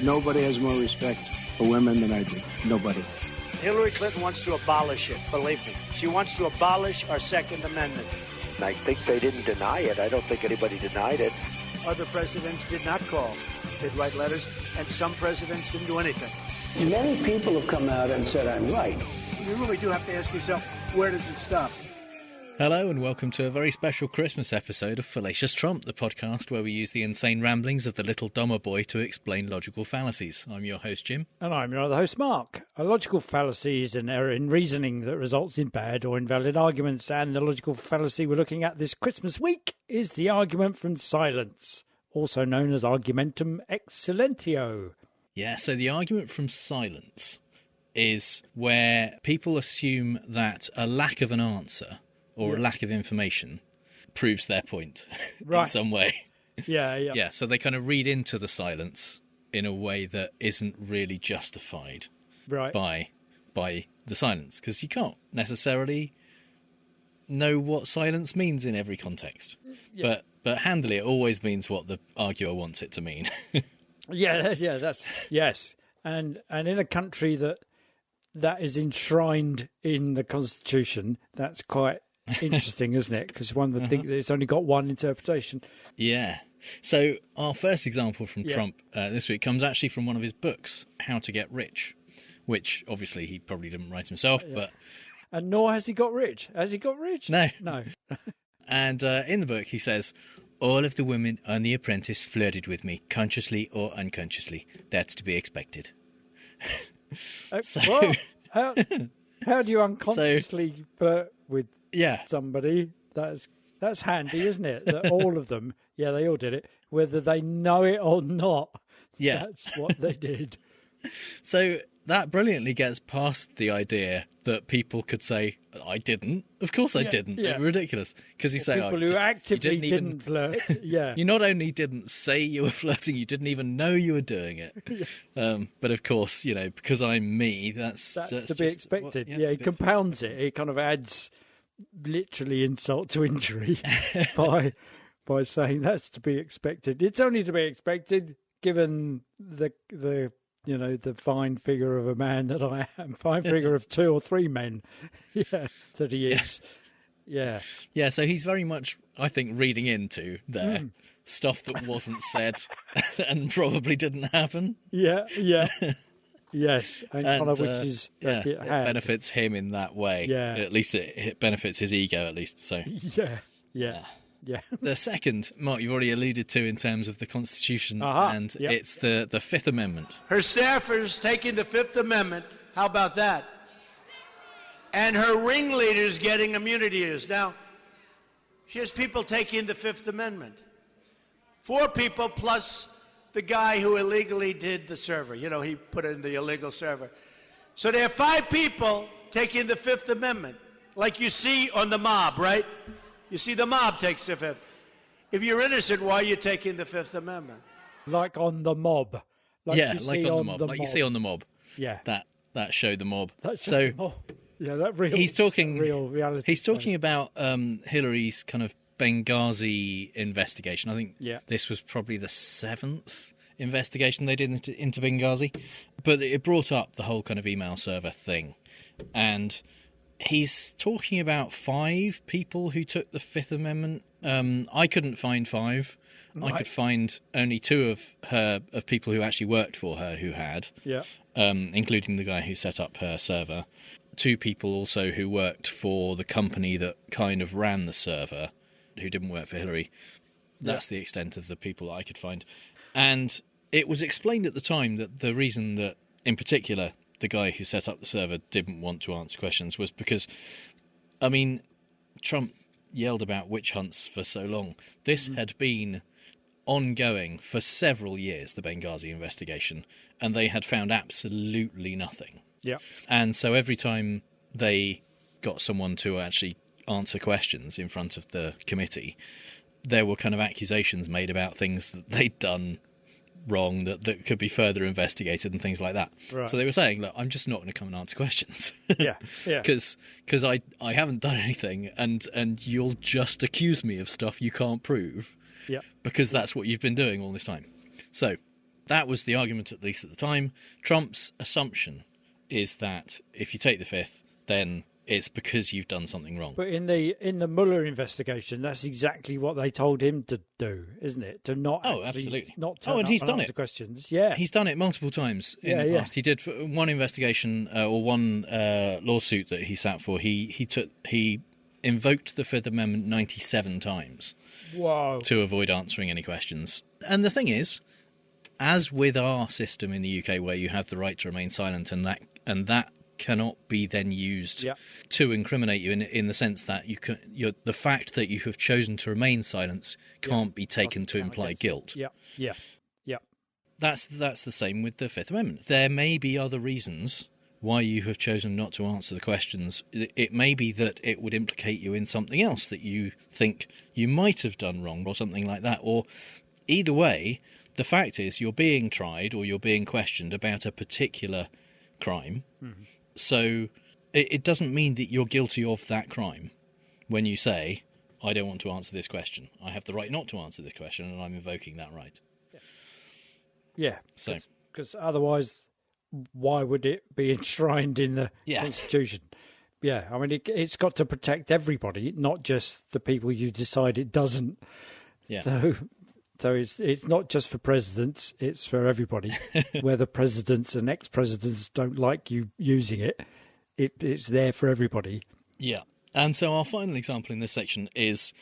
Nobody has more respect for women than I do. Nobody. Hillary Clinton wants to abolish it, believe me. She wants to abolish our Second Amendment. I think they didn't deny it. I don't think anybody denied it. Other presidents did not call. They'd write letters, and some presidents didn't do anything. Many people have come out and said I'm right. You really do have to ask yourself, where does it stop? Hello and welcome to a very special Christmas episode of Fallacious Trump, the podcast where we use the insane ramblings of the little dumber boy to explain logical fallacies. I'm your host, Jim. And I'm your other host, Mark. A logical fallacy is an error in reasoning that results in bad or invalid arguments, and the logical fallacy we're looking at this Christmas week is the argument from silence, also known as argumentum excellentio. Yeah, so the argument from silence is where people assume that a lack of an answer or a lack of information proves their point in some way. Yeah, so they kind of read into the silence in a way that isn't really justified by the silence, because you can't necessarily know what silence means in every context. Yeah. But handily, it always means what the arguer wants it to mean. Yes. And in a country that is enshrined in the Constitution, that's quite interesting, isn't it? Because one would think that it's only got one interpretation. Yeah. So our first example from Trump this week comes actually from one of his books, How to Get Rich, which obviously he probably didn't write himself, but... And nor has he got rich. Has he got rich? No. And in the book he says, all of the women on The Apprentice flirted with me, consciously or unconsciously. That's to be expected. How do you unconsciously flirt with somebody? That's handy, isn't it? That all of them, they all did it, whether they know it or not. Yeah, that's what they did. So that brilliantly gets past the idea that people could say, I didn't. Of course I didn't. It's ridiculous. Because you say, people who actively didn't flirt. Yeah. You not only didn't say you were flirting, you didn't even know you were doing it. But of course, because I'm me, that's to be expected. He compounds it. He kind of adds literally insult to injury by saying that's to be expected. It's only to be expected given the fine figure of a man that I am, fine figure of two or three men, that he is. Yeah. So he's very much, I think, reading into there stuff that wasn't said and probably didn't happen. Yeah. Yes, and kind of wishes that it had. It benefits him in that way. Yeah. At least it benefits his ego, at least. So. Yeah. The second, Mark, you've already alluded to in terms of the Constitution, and it's the Fifth Amendment. Her staffers taking the Fifth Amendment, how about that? And her ringleaders getting immunity. Now, she has people taking the Fifth Amendment. 4 people plus the guy who illegally did the server. He put in the illegal server. So there are 5 people taking the Fifth Amendment, like you see on the mob, right? You see the mob takes the Fifth. If you're innocent, why are you taking the Fifth Amendment? Like on the mob. Like on the mob. Like you see on the mob. Yeah. That show, the mob. The mob. Yeah, that real. He's talking. Real reality. He's talking about Hillary's kind of Benghazi investigation. I think this was probably the 7th investigation they did into Benghazi, but it brought up the whole kind of email server thing, and he's talking about 5 people who took the Fifth Amendment. I couldn't find 5. Right. I could find only 2 of people who actually worked for her who had, including the guy who set up her server. 2 people also who worked for the company that kind of ran the server, who didn't work for Hillary. That's the extent of the people that I could find. And it was explained at the time that the reason that, in particular, the guy who set up the server didn't want to answer questions was because, Trump yelled about witch hunts for so long. This had been ongoing for several years, the Benghazi investigation, and they had found absolutely nothing. Yeah. And so every time they got someone to actually answer questions in front of the committee, there were kind of accusations made about things that they'd done wrong that could be further investigated and things like that. Right. So they were saying, look, I'm just not going to come and answer questions. Because I haven't done anything and you'll just accuse me of stuff you can't prove. Yeah. Because that's what you've been doing all this time. So That was the argument, at least at the time. Trump's assumption is that if you take the Fifth, then it's because you've done something wrong. But in the Mueller investigation, that's exactly what they told him to do, isn't it? To not absolutely not turn and up he's and done answer it. questions. Yeah, he's done it multiple times in the past. He did one investigation or one lawsuit that he sat for. He invoked the Fifth Amendment 97 times. Whoa. To avoid answering any questions. And the thing is, as with our system in the UK, where you have the right to remain silent, and that cannot be then used to incriminate you in the sense that the fact that you have chosen to remain silent can't be taken to imply guilt. Yeah. That's the same with the Fifth Amendment. There may be other reasons why you have chosen not to answer the questions. It may be that it would implicate you in something else that you think you might have done wrong or something like that. Or either way, the fact is you're being tried or you're being questioned about a particular crime. Mm-hmm. So it doesn't mean that you're guilty of that crime when you say, I don't want to answer this question. I have the right not to answer this question, and I'm invoking that right. Yeah. So, because otherwise, why would it be enshrined in the Constitution? Yeah, I mean, it's got to protect everybody, not just the people you decide it doesn't. Yeah. So it's not just for presidents, it's for everybody. Whether presidents and ex-presidents don't like you using it, it's there for everybody. Yeah. And so our final example in this section is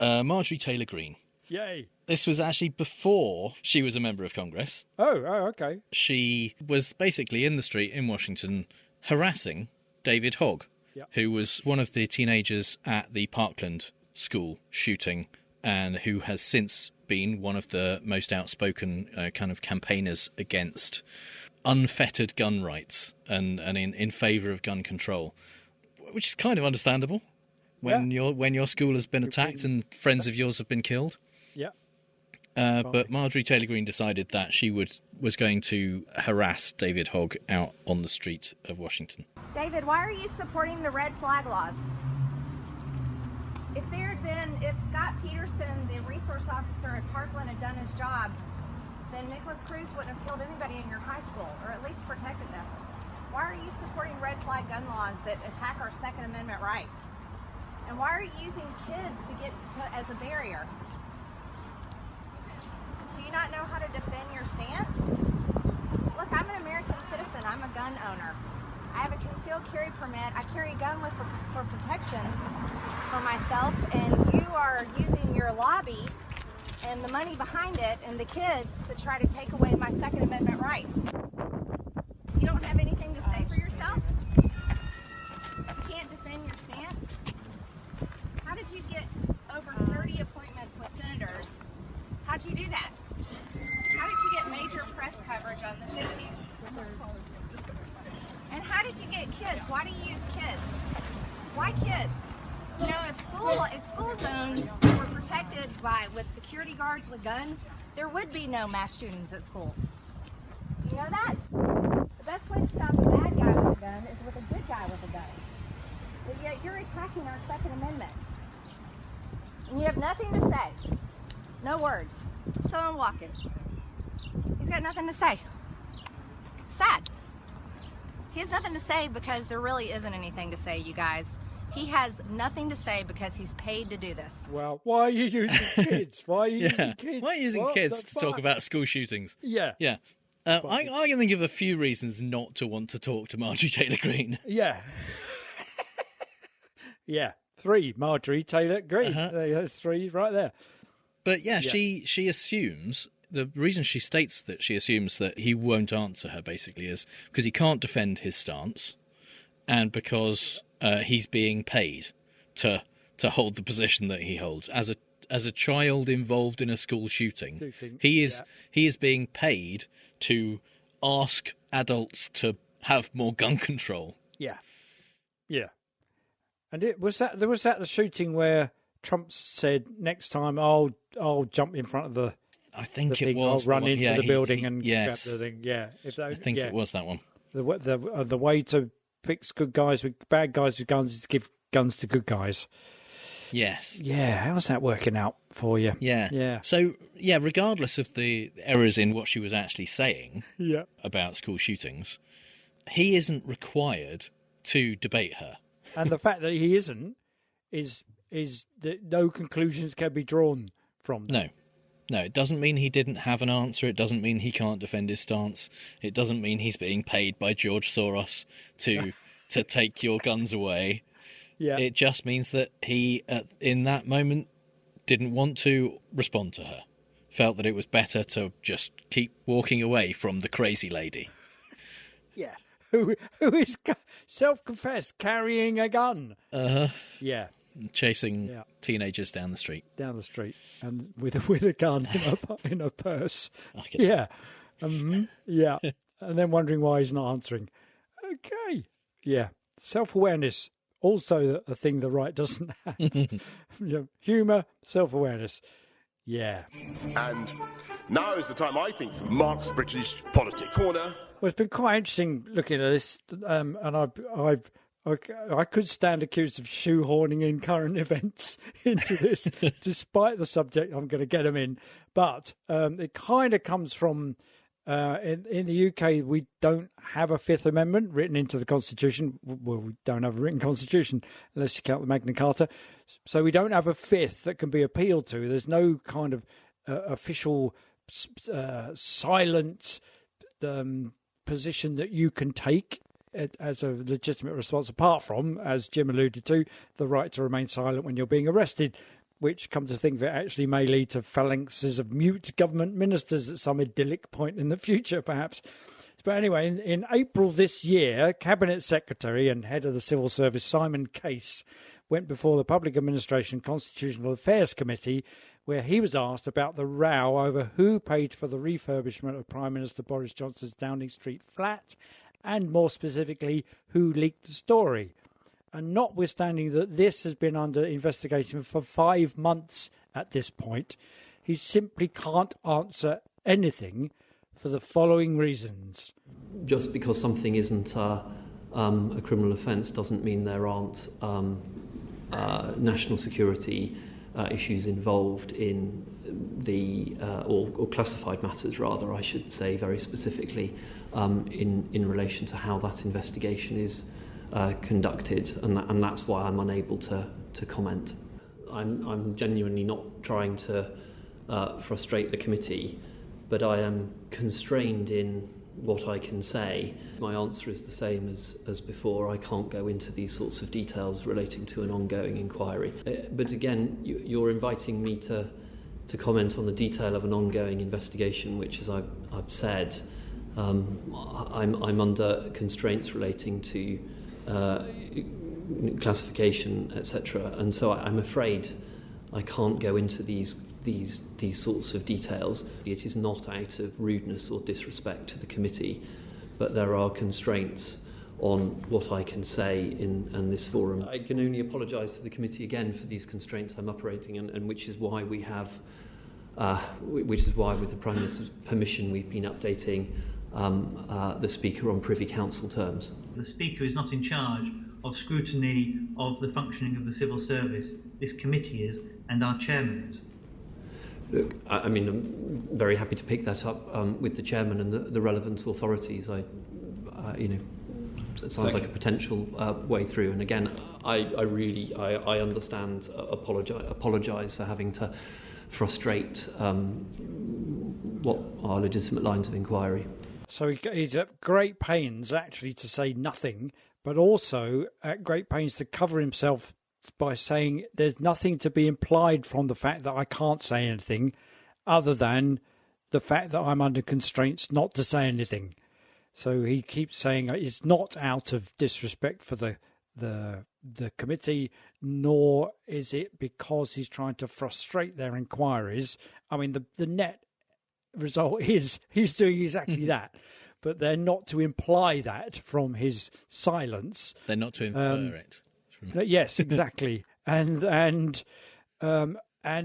Marjorie Taylor Greene. Yay. This was actually before she was a member of Congress. Oh, okay. She was basically in the street in Washington harassing David Hogg, who was one of the teenagers at the Parkland school shooting and who has since been one of the most outspoken kind of campaigners against unfettered gun rights and in favour of gun control, which is kind of understandable when your school has been attacked and friends of yours have been killed. Yeah. But Marjorie Taylor Greene decided that she was going to harass David Hogg out on the street of Washington. David, why are you supporting the red flag laws? If Scott Peterson, the resource officer at Parkland, had done his job, then Nicholas Cruz wouldn't have killed anybody in your high school, or at least protected them. Why are you supporting red flag gun laws that attack our Second Amendment rights? And why are you using kids as a barrier? Do you not know how to defend your stance? Look, I'm an American citizen. I'm a gun owner. I have a concealed carry permit. I carry a gun for protection for myself, and you are using your lobby and the money behind it and the kids to try to take away my Second Amendment rights. You don't have anything to say for yourself? You can't defend your stance? How did you get over 30 appointments with senators? How'd you do that? How did you get major press coverage on this issue? And how did you get kids? Why do you use kids? Why kids? You know, if school zones were protected with security guards with guns, there would be no mass shootings at schools. Do you know that? The best way to stop a bad guy with a gun is with a good guy with a gun. But yet you're attacking our Second Amendment. And you have nothing to say. No words. So I'm walking. He's got nothing to say. Sad. He has nothing to say because there really isn't anything to say, you guys. He has nothing to say because he's paid to do this. Well, why are you using kids? Why are you using kids? Why are you using kids to talk about school shootings? Yeah. I can think of a few reasons not to want to talk to Marjorie Taylor Greene. Yeah. Yeah. 3, Marjorie Taylor Greene. There's 3 right there. But she assumes, the reason she states that she assumes that he won't answer her basically is because he can't defend his stance and because he's being paid to hold the position that he holds. As a child involved in a school shooting, he is being paid to ask adults to have more gun control. Yeah. And there was the shooting where Trump said next time I'll jump in front of the. I think it was. I'll run into the building and grab the thing. Yeah, I think it was that one. The way to fix good guys with bad guys with guns is to give guns to good guys. Yes. Yeah, how's that working out for you? Yeah. So, yeah, regardless of the errors in what she was actually saying about school shootings, he isn't required to debate her. And the fact that he isn't is that no conclusions can be drawn from that. No, it doesn't mean he didn't have an answer. It doesn't mean he can't defend his stance. It doesn't mean he's being paid by George Soros to take your guns away. Yeah. It just means that he, in that moment, didn't want to respond to her. Felt that it was better to just keep walking away from the crazy lady. Yeah. Who is self-confessed carrying a gun. Uh-huh. Yeah. Chasing teenagers down the street. And with a gun in a purse. Okay. Yeah. Yeah. And then wondering why he's not answering. Okay. Yeah. Self-awareness. Also a thing the right doesn't have. Humour, self-awareness. Yeah. And now is the time, I think, for Mark's British Politics Corner. Well, it's been quite interesting looking at this, and I could stand accused of shoehorning in current events into this, despite the subject I'm going to get them in. But it kind of comes from, in the UK, we don't have a Fifth Amendment written into the Constitution. Well, we don't have a written Constitution, unless you count the Magna Carta. So we don't have a fifth that can be appealed to. There's no kind of official silent position that you can take as a legitimate response, apart from, as Jim alluded to, the right to remain silent when you're being arrested, which, come to think of it, actually may lead to phalanxes of mute government ministers at some idyllic point in the future, perhaps. But anyway, in April this year, Cabinet Secretary and Head of the Civil Service Simon Case went before the Public Administration Constitutional Affairs Committee, where he was asked about the row over who paid for the refurbishment of Prime Minister Boris Johnson's Downing Street flat, and more specifically, who leaked the story. And notwithstanding that this has been under investigation for 5 months at this point, he simply can't answer anything for the following reasons. Just because something isn't a criminal offence doesn't mean there aren't national security issues involved in the or classified matters, rather, I should say, very specifically, in relation to how that investigation is conducted, and that's why I'm unable to comment. I'm genuinely not trying to frustrate the committee, but I am constrained in what I can say. My answer is the same as before. I can't go into these sorts of details relating to an ongoing inquiry. But again, you're inviting me to comment on the detail of an ongoing investigation, which, as I've said, I'm under constraints relating to classification, etc. And so I'm afraid I can't go into these sorts of details. It is not out of rudeness or disrespect to the committee, but there are constraints on what I can say in this forum. I can only apologise to the committee again for these constraints I'm operating, and which is why we have, which is why, with the Prime Minister's permission, we've been updating the Speaker on Privy Council terms. The Speaker is not in charge of scrutiny of the functioning of the civil service. This committee is, and our chairman is. Look, I mean, I'm very happy to pick that up with the chairman and the relevant authorities. It sounds like a potential way through. And again, I understand, apologise for having to frustrate what are legitimate lines of inquiry. So he's at great pains, actually, to say nothing, but also at great pains to cover himself by saying there's nothing to be implied from the fact that I can't say anything other than the fact that I'm under constraints not to say anything. So he keeps saying it's not out of disrespect for the committee, nor is it because he's trying to frustrate their inquiries. I mean, the net result is he's doing exactly that. But they're not to imply that from his silence. They're not to infer it. Yes, exactly. And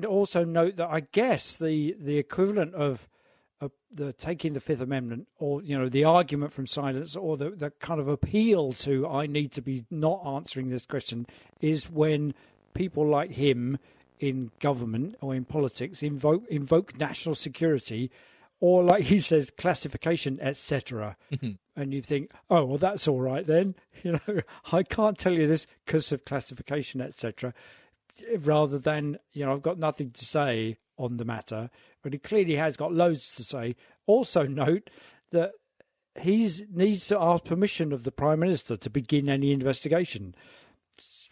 also note that I guess the equivalent of the taking the Fifth Amendment, or the argument from silence, or the kind of appeal to I need to be not answering this question, is when people like him in government or in politics invoke national security, or like he says, classification, etc. And you think, oh, well, that's all right then. I can't tell you this because of classification, etc. Rather than, I've got nothing to say on the matter. But he clearly has got loads to say. Also note that he needs to ask permission of the Prime Minister to begin any investigation.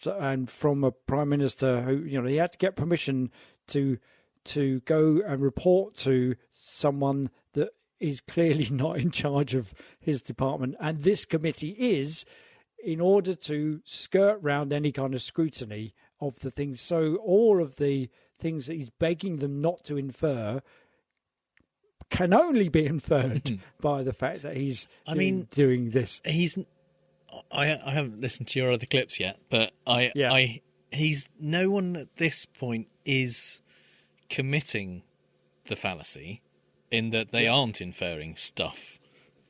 And from a Prime Minister who, he had to get permission to go and report to someone that is clearly not in charge of his department. And this committee is, in order to skirt round any kind of scrutiny of the things. So all of the things that he's begging them not to infer can only be inferred by the fact that he's doing this. I haven't listened to your other clips yet, but he's no one at this point is committing the fallacy in that they aren't inferring stuff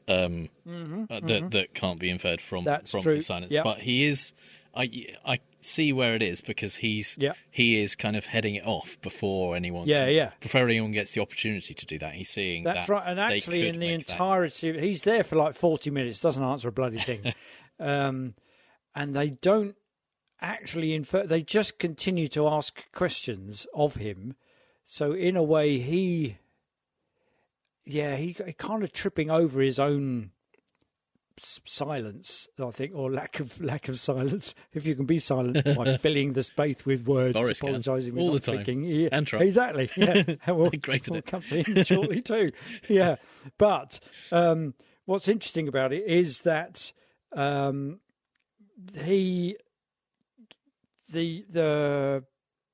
that can't be inferred from the silence. Yep. But he is. I see where it is, because he is kind of heading it off before anyone before anyone gets the opportunity to do that. He's seeing that's right, and actually in the entirety, he's there for like 40 minutes, doesn't answer a bloody thing, and they don't actually infer. They just continue to ask questions of him. So in a way, he kind of tripping over his own silence, I think, or lack of silence. If you can be silent by filling the space with words, Boris apologising all not the time, speaking. and Trump. Exactly. Yeah, we'll come in shortly too. Yeah, but what's interesting about it is that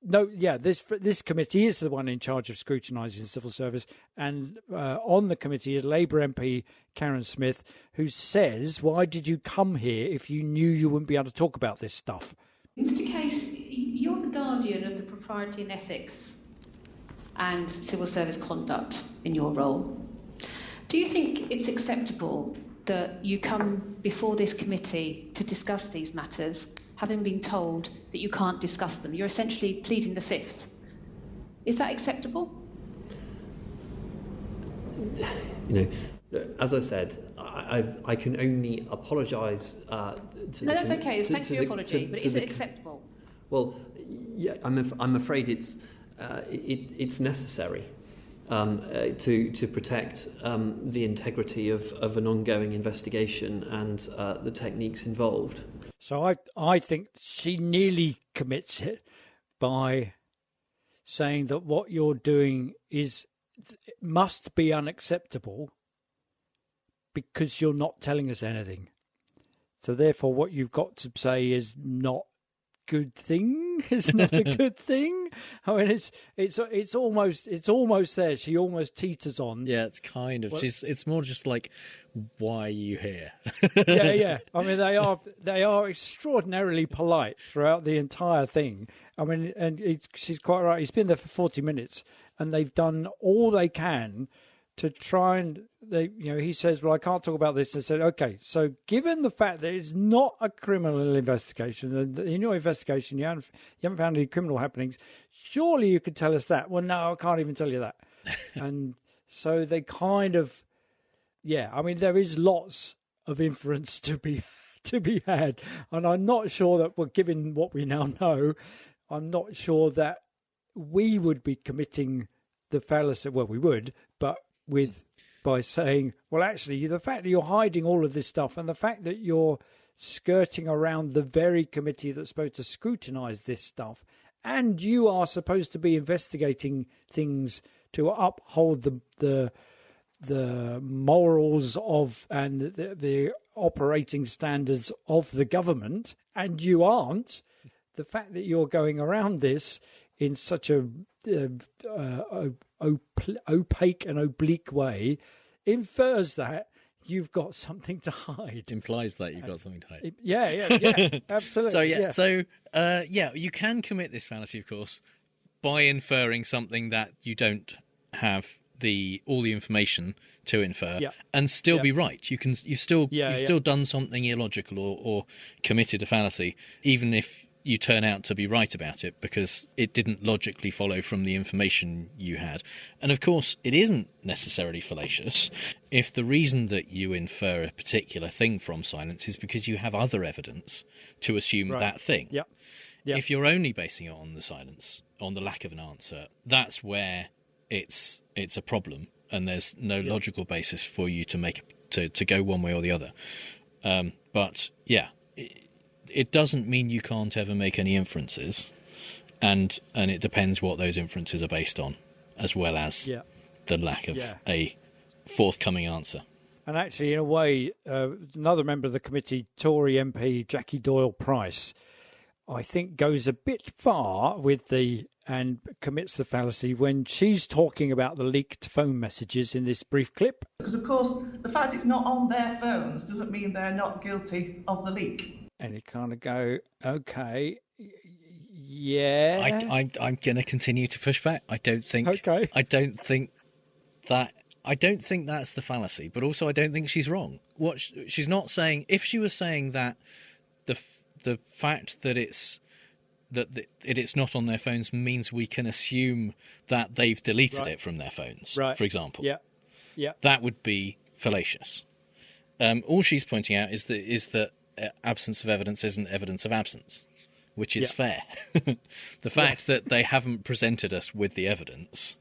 this committee is the one in charge of scrutinising the civil service, and on the committee is Labour MP Karen Smith, who says, "Why did you come here if you knew you wouldn't be able to talk about this stuff?" Mr. Case, you're the guardian of the propriety and ethics and civil service conduct in your role. Do you think it's acceptable that you come before this committee to discuss these matters, having been told that you can't discuss them? You're essentially pleading the fifth. Is that acceptable? As I said, I can only apologise to... No, that's okay. Thanks for your apology. But is it acceptable? Well, yeah, I'm afraid it's necessary to protect the integrity of an ongoing investigation and the techniques involved. So I think she nearly commits it by saying that what you're doing must be unacceptable because you're not telling us anything. So therefore, what you've got to say is not good thing. It's not a good thing. I mean, it's almost there. She almost teeters on. Yeah, it's kind of. It's more just like, why are you here? yeah. I mean, they are extraordinarily polite throughout the entire thing. I mean, and she's quite right. He's been there for 40 minutes, and they've done all they can to try and he says, well, I can't talk about this. And said, okay, so given the fact that it's not a criminal investigation, and in your investigation you haven't found any criminal happenings, surely you could tell us that. Well, no, I can't even tell you that. And so they kind of, I mean, there is lots of inference to be had, and I'm not sure that, given what we now know, I'm not sure that we would be committing the fallacy. Well, we would, but by saying, well, actually, the fact that you're hiding all of this stuff and the fact that you're skirting around the very committee that's supposed to scrutinise this stuff, and you are supposed to be investigating things to uphold the morals of and the operating standards of the government, and you aren't. The fact that you're going around this in such a opaque and oblique way infers that you've got something to hide. Implies that you've got something to hide. Yeah, absolutely. So you can commit this fallacy, of course, by inferring something that you don't have all the information to infer, and still be right. You've still done something illogical or committed a fallacy, even if you turn out to be right about it because it didn't logically follow from the information you had. And of course, it isn't necessarily fallacious if the reason that you infer a particular thing from silence is because you have other evidence to assume that thing. Yep. If you're only basing it on the silence, on the lack of an answer, that's where it's a problem, and there's no logical basis for you to go one way or the other. But yeah, it doesn't mean you can't ever make any inferences, and it depends what those inferences are based on, as well as the lack of a forthcoming answer. And actually, in a way, another member of the committee, Tory MP Jackie Doyle-Price, I think goes a bit far and commits the fallacy when she's talking about the leaked phone messages in this brief clip. Because, of course, the fact it's not on their phones doesn't mean they're not guilty of the leak. And you kind of go, okay, yeah. I'm going to continue to push back. I don't think that's the fallacy, but also I don't think she's wrong. What she's not saying, if she was saying that the fact that it's not on their phones means we can assume that they've deleted it from their phones, for example. Yeah. That would be fallacious. All she's pointing out is that absence of evidence isn't evidence of absence, which is fair. The fact that they haven't presented us with the evidence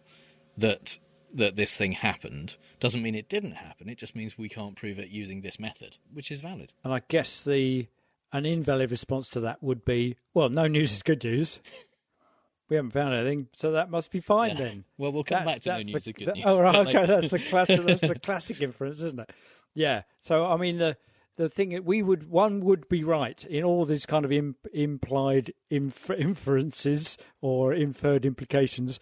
that this thing happened doesn't mean it didn't happen. It just means we can't prove it using this method, which is valid. And I guess an invalid response to that would be, well, no news is good news. We haven't found anything, so that must be fine then. Well, we'll come back to no news is good news. Oh, right, okay, that's the classic inference, isn't it? Yeah. So, I mean, the thing that one would be right in all these kind of implied inferences or inferred implications.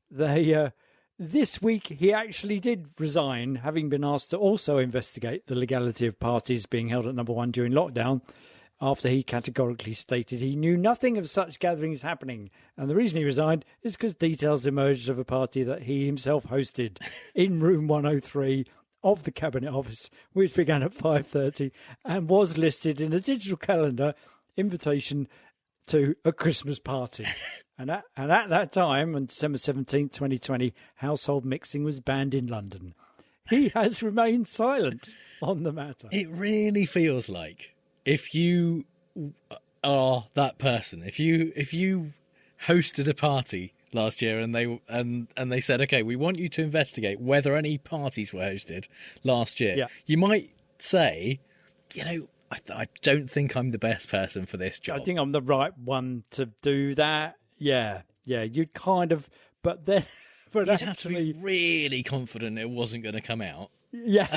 This week, he actually did resign, having been asked to also investigate the legality of parties being held at Number One during lockdown, after he categorically stated he knew nothing of such gatherings happening. And the reason he resigned is because details emerged of a party that he himself hosted in room 103 of the Cabinet Office, which began at 5:30 and was listed in a digital calendar invitation to a Christmas party. And at that time, on December 17th, 2020, household mixing was banned in London. He has remained silent on the matter. It really feels like if you are that person, if you hosted a party last year and they said, okay, we want you to investigate whether any parties were hosted last year, you might say, I don't think I'm the best person for this job. I think I'm the right one to do that. Yeah, you'd kind of, but then... But you'd have to be really confident it wasn't going to come out. Yeah,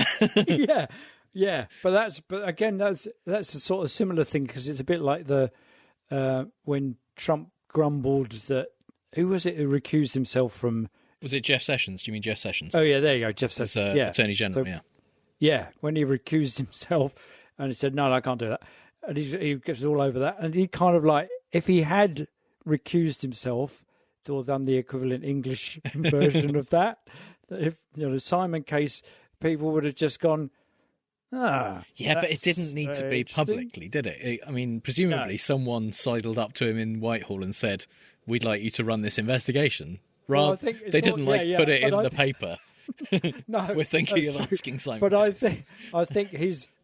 yeah. But again, that's a sort of similar thing, because it's a bit like when Trump grumbled that, who was it who recused himself from? Was it Jeff Sessions? Do you mean Jeff Sessions? Oh yeah, there you go, Jeff Sessions. Attorney General. So, yeah, when he recused himself, and he said, "No, I can't do that," and he gets all over that, and he kind of like, if he had recused himself, or done the equivalent English version of that, if Simon case, people would have just gone, but it didn't need to be publicly, did it? I mean, presumably someone sidled up to him in Whitehall and said, "We'd like you to run this investigation." They didn't put it in the paper. No, we're thinking of asking Simon. But I think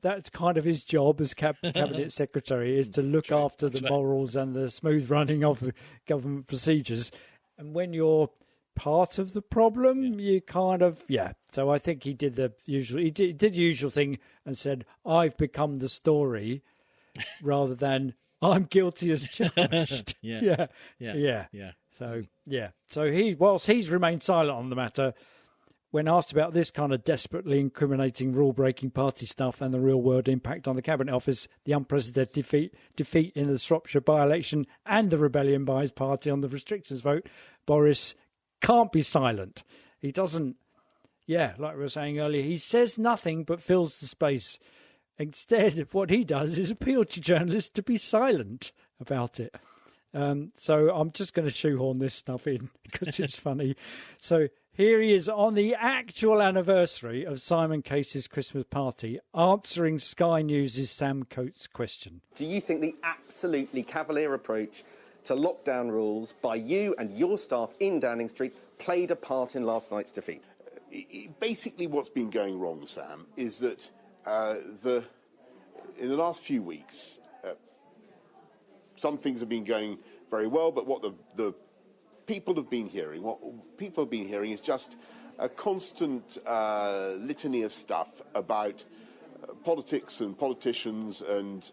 that's kind of his job as cabinet secretary, is to look after the morals and the smooth running of the government procedures. And when you're part of the problem, you kind of So I think he did the usual. He did the usual thing and said, "I've become the story," rather than "I'm guilty as charged." Yeah. So whilst he's remained silent on the matter, when asked about this kind of desperately incriminating rule-breaking party stuff and the real-world impact on the Cabinet Office, the unprecedented defeat in the Shropshire by-election and the rebellion by his party on the restrictions vote, Boris can't be silent. He doesn't, like we were saying earlier, he says nothing but fills the space. Instead, what he does is appeal to journalists to be silent about it. So I'm just going to shoehorn this stuff in because it's funny. So Here he is on the actual anniversary of Simon Case's Christmas party, answering Sky News' Sam Coates' question. Do you think the absolutely cavalier approach to lockdown rules by you and your staff in Downing Street played a part in last night's defeat? Basically, what's been going wrong, Sam, is that in the last few weeks, some things have been going very well, but what the people have been hearing, is just a constant litany of stuff about politics and politicians and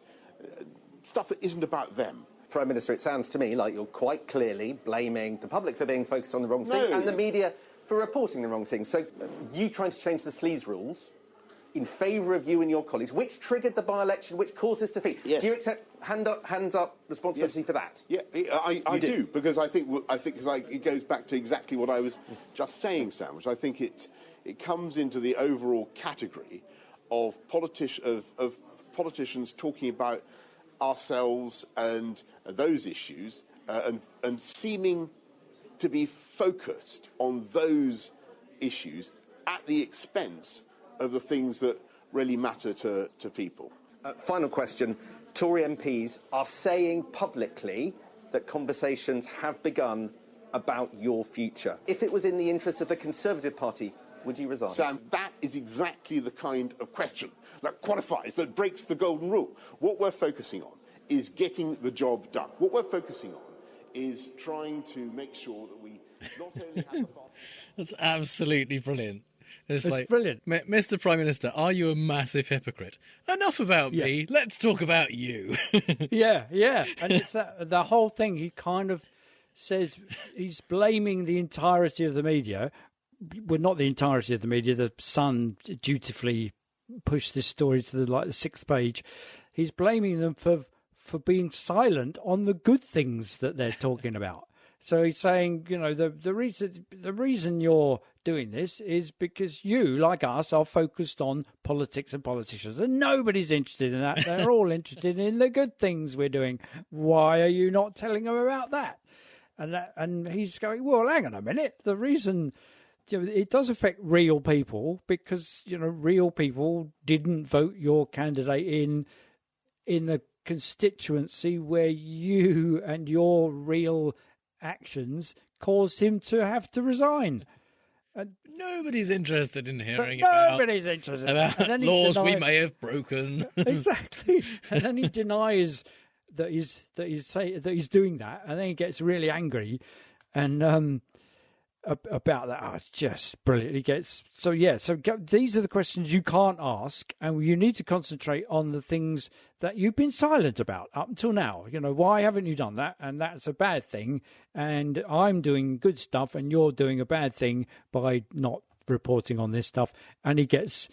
stuff that isn't about them. Prime Minister, it sounds to me like you're quite clearly blaming the public for being focused on the wrong thing and the media for reporting the wrong thing. So you trying to change the sleaze rules in favour of you and your colleagues, which triggered the by-election, which caused this defeat. Yes. Do you accept hands up responsibility for that? Yeah, I do, because I think it goes back to exactly what I was just saying, Sam, which I think it comes into the overall category of politicians talking about ourselves and those issues and seeming to be focused on those issues at the expense of the things that really matter to people. Final question. Tory MPs are saying publicly that conversations have begun about your future. If it was in the interest of the Conservative Party, would you resign? Sam, that is exactly the kind of question that qualifies, that breaks the golden rule. What we're focusing on is getting the job done. What we're focusing on is trying to make sure that we not only have a... That's absolutely brilliant. It's like, brilliant. Mr. Prime Minister, are you a massive hypocrite? Enough about me. Let's talk about you. Yeah. And it's the whole thing. He kind of says he's blaming the entirety of the media. Well, not the entirety of the media. The Sun dutifully pushed this story to the sixth page. He's blaming them for being silent on the good things that they're talking about. So he's saying, the reason you're doing this is because you, like us, are focused on politics and politicians, and nobody's interested in that. They're all interested in the good things we're doing. Why are you not telling them about that? And he's going, well, hang on a minute. The reason it does affect real people because real people didn't vote your candidate in the constituency where you and your real actions caused him to have to resign. Nobody's interested in hearing about laws we may have broken. Exactly. And then he denies that he's doing that, and then he gets really angry and about that. Oh, it's just brilliant. He gets these are the questions you can't ask, and you need to concentrate on the things that you've been silent about up until now. Why haven't you done that? And that's a bad thing. And I'm doing good stuff, and you're doing a bad thing by not reporting on this stuff. And he gets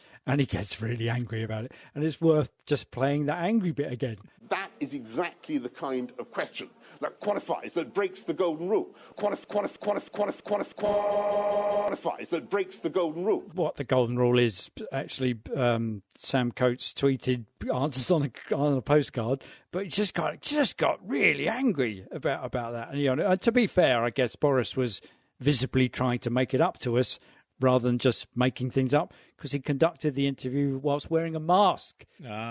really angry about it. And it's worth just playing that angry bit again. That is exactly the kind of question that qualifies, that breaks the golden rule. Qualifies, that breaks the golden rule. What the golden rule is, actually, Sam Coates tweeted answers on a postcard, but he just got really angry about that. And to be fair, I guess Boris was visibly trying to make it up to us rather than just making things up, because he conducted the interview whilst wearing a mask,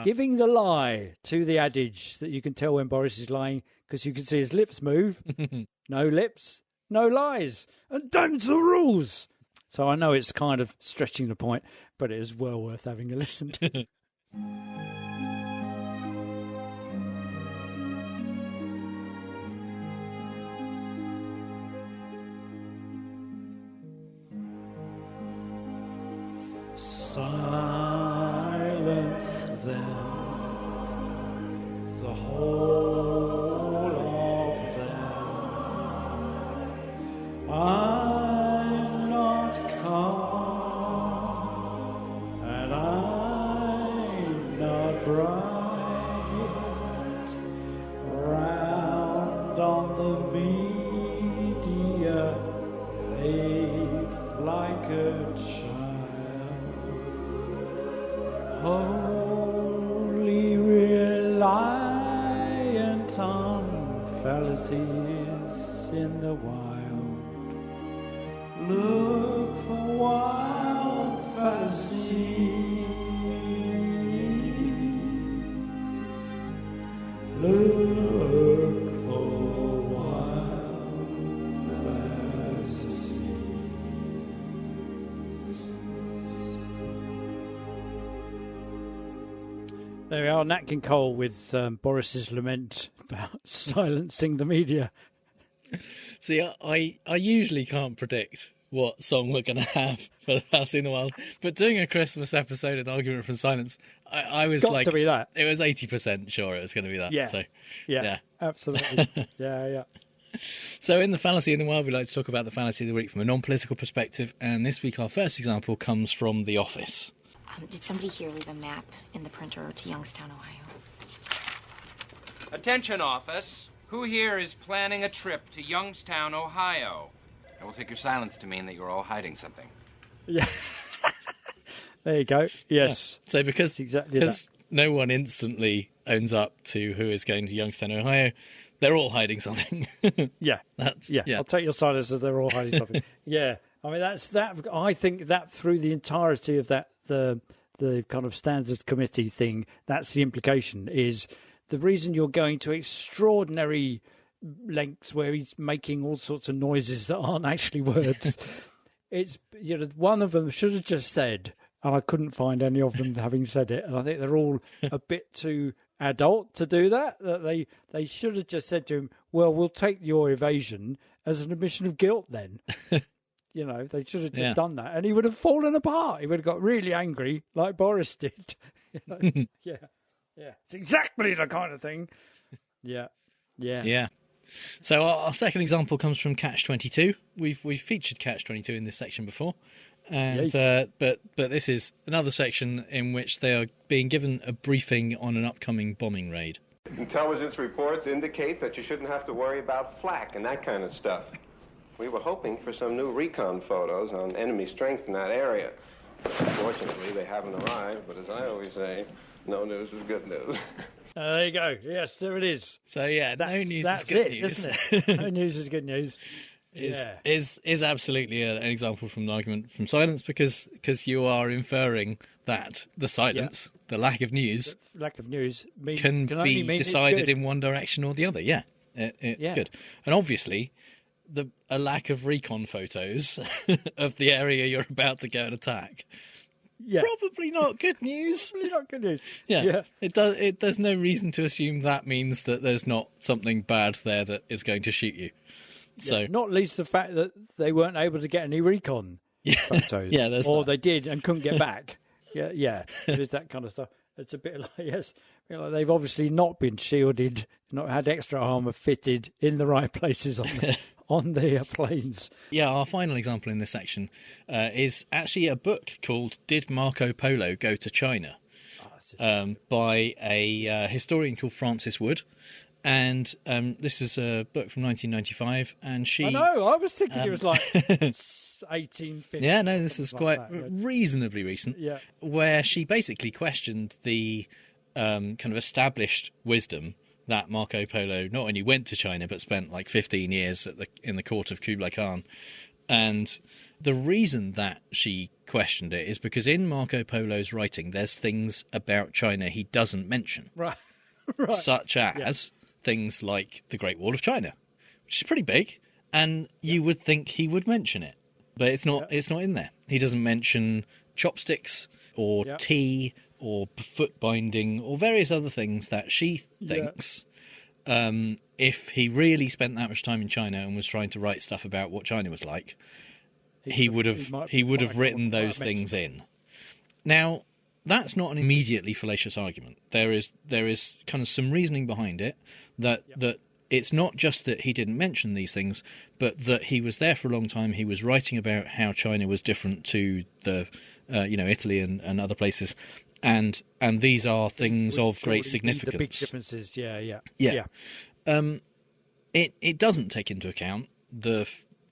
giving the lie to the adage that you can tell when Boris is lying because you can see his lips move. No lips, no lies. And them's the rules. So I know it's kind of stretching the point, but it is well worth having a listen to. Silence them, the whole of them. I'm not calm, and I'm not bright. Round on the media, live like a child. Wholly reliant on fallacies in the wild. Look There we are, Nat King Cole with Boris's lament about silencing the media. See, I usually can't predict what song we're going to have for the Fallacy in the Wild, but doing a Christmas episode of Argument from Silence, I was Got to be that. It was 80% sure it was going to be that. Yeah, so, yeah. Absolutely. yeah. So in the Fallacy in the Wild, we like to talk about the fallacy of the week from a non-political perspective, and this week our first example comes from The Office. Did somebody here leave a map in the printer to Youngstown, Ohio? Attention, office. Who here is planning a trip to Youngstown, Ohio? I will take your silence to mean that you're all hiding something. Yeah. There you go. Yes. Yeah. So because exactly no one instantly owns up to who is going to Youngstown, Ohio, they're all hiding something. Yeah. I'll take your silence as they're all hiding something. Yeah. I mean, that's that. I think that through the entirety of that, the kind of standards committee thing, that's the implication, is the reason you're going to extraordinary lengths where he's making all sorts of noises that aren't actually words. It's, one of them should have just said, and I couldn't find any of them having said it, and I think they're all a bit too adult to do that they should have just said to him, well, we'll take your evasion as an admission of guilt then. They should have just done that, and he would have fallen apart. He would have got really angry like Boris did. Yeah. It's exactly the kind of thing. Yeah. So our second example comes from Catch-22. We've featured Catch-22 in this section before, and but this is another section in which they are being given a briefing on an upcoming bombing raid. Intelligence reports indicate that you shouldn't have to worry about flak and that kind of stuff. We were hoping for some new recon photos on enemy strength in that area. Unfortunately, they haven't arrived, but as I always say, no news is good news. There you go. Yes, there it is. So no news is good news. Isn't it? No news is good news. Is absolutely an example from the Argument from Silence, because you are inferring that the silence, the lack of news, can be decided in one direction or the other. Yeah, it's good. And obviously, a lack of recon photos of the area you're about to go and attack. Yeah. Probably not good news. Probably not good news. Yeah. There's no reason to assume that means that there's not something bad there that is going to shoot you. So not least the fact that they weren't able to get any recon photos. They did and couldn't get back. Yeah. There's that kind of stuff. It's a bit like they've obviously not been shielded, not had extra armor fitted in the right places on the planes. Yeah, our final example in this section is actually a book called "Did Marco Polo Go to China?" By a historian called Frances Wood. And this is a book from 1995, and she... I know, I was thinking it was like 1850. Yeah, no, this is quite reasonably recent, where she basically questioned the kind of established wisdom that Marco Polo not only went to China, but spent like 15 years in the court of Kublai Khan. And the reason that she questioned it is because in Marco Polo's writing, there's things about China he doesn't mention. Right. Such as... things like the Great Wall of China, which is pretty big, and you would think he would mention it, but it's not. It's not in there. He doesn't mention chopsticks or tea or foot binding or various other things that she thinks. If he really spent that much time in China and was trying to write stuff about what China was like, he would have written those things in. Now, that's not an immediately fallacious argument. There is kind of some reasoning behind it that it's not just that he didn't mention these things, but that he was there for a long time. He was writing about how China was different to the Italy and other places, and these are things of great significance. The big differences, yeah. It doesn't take into account the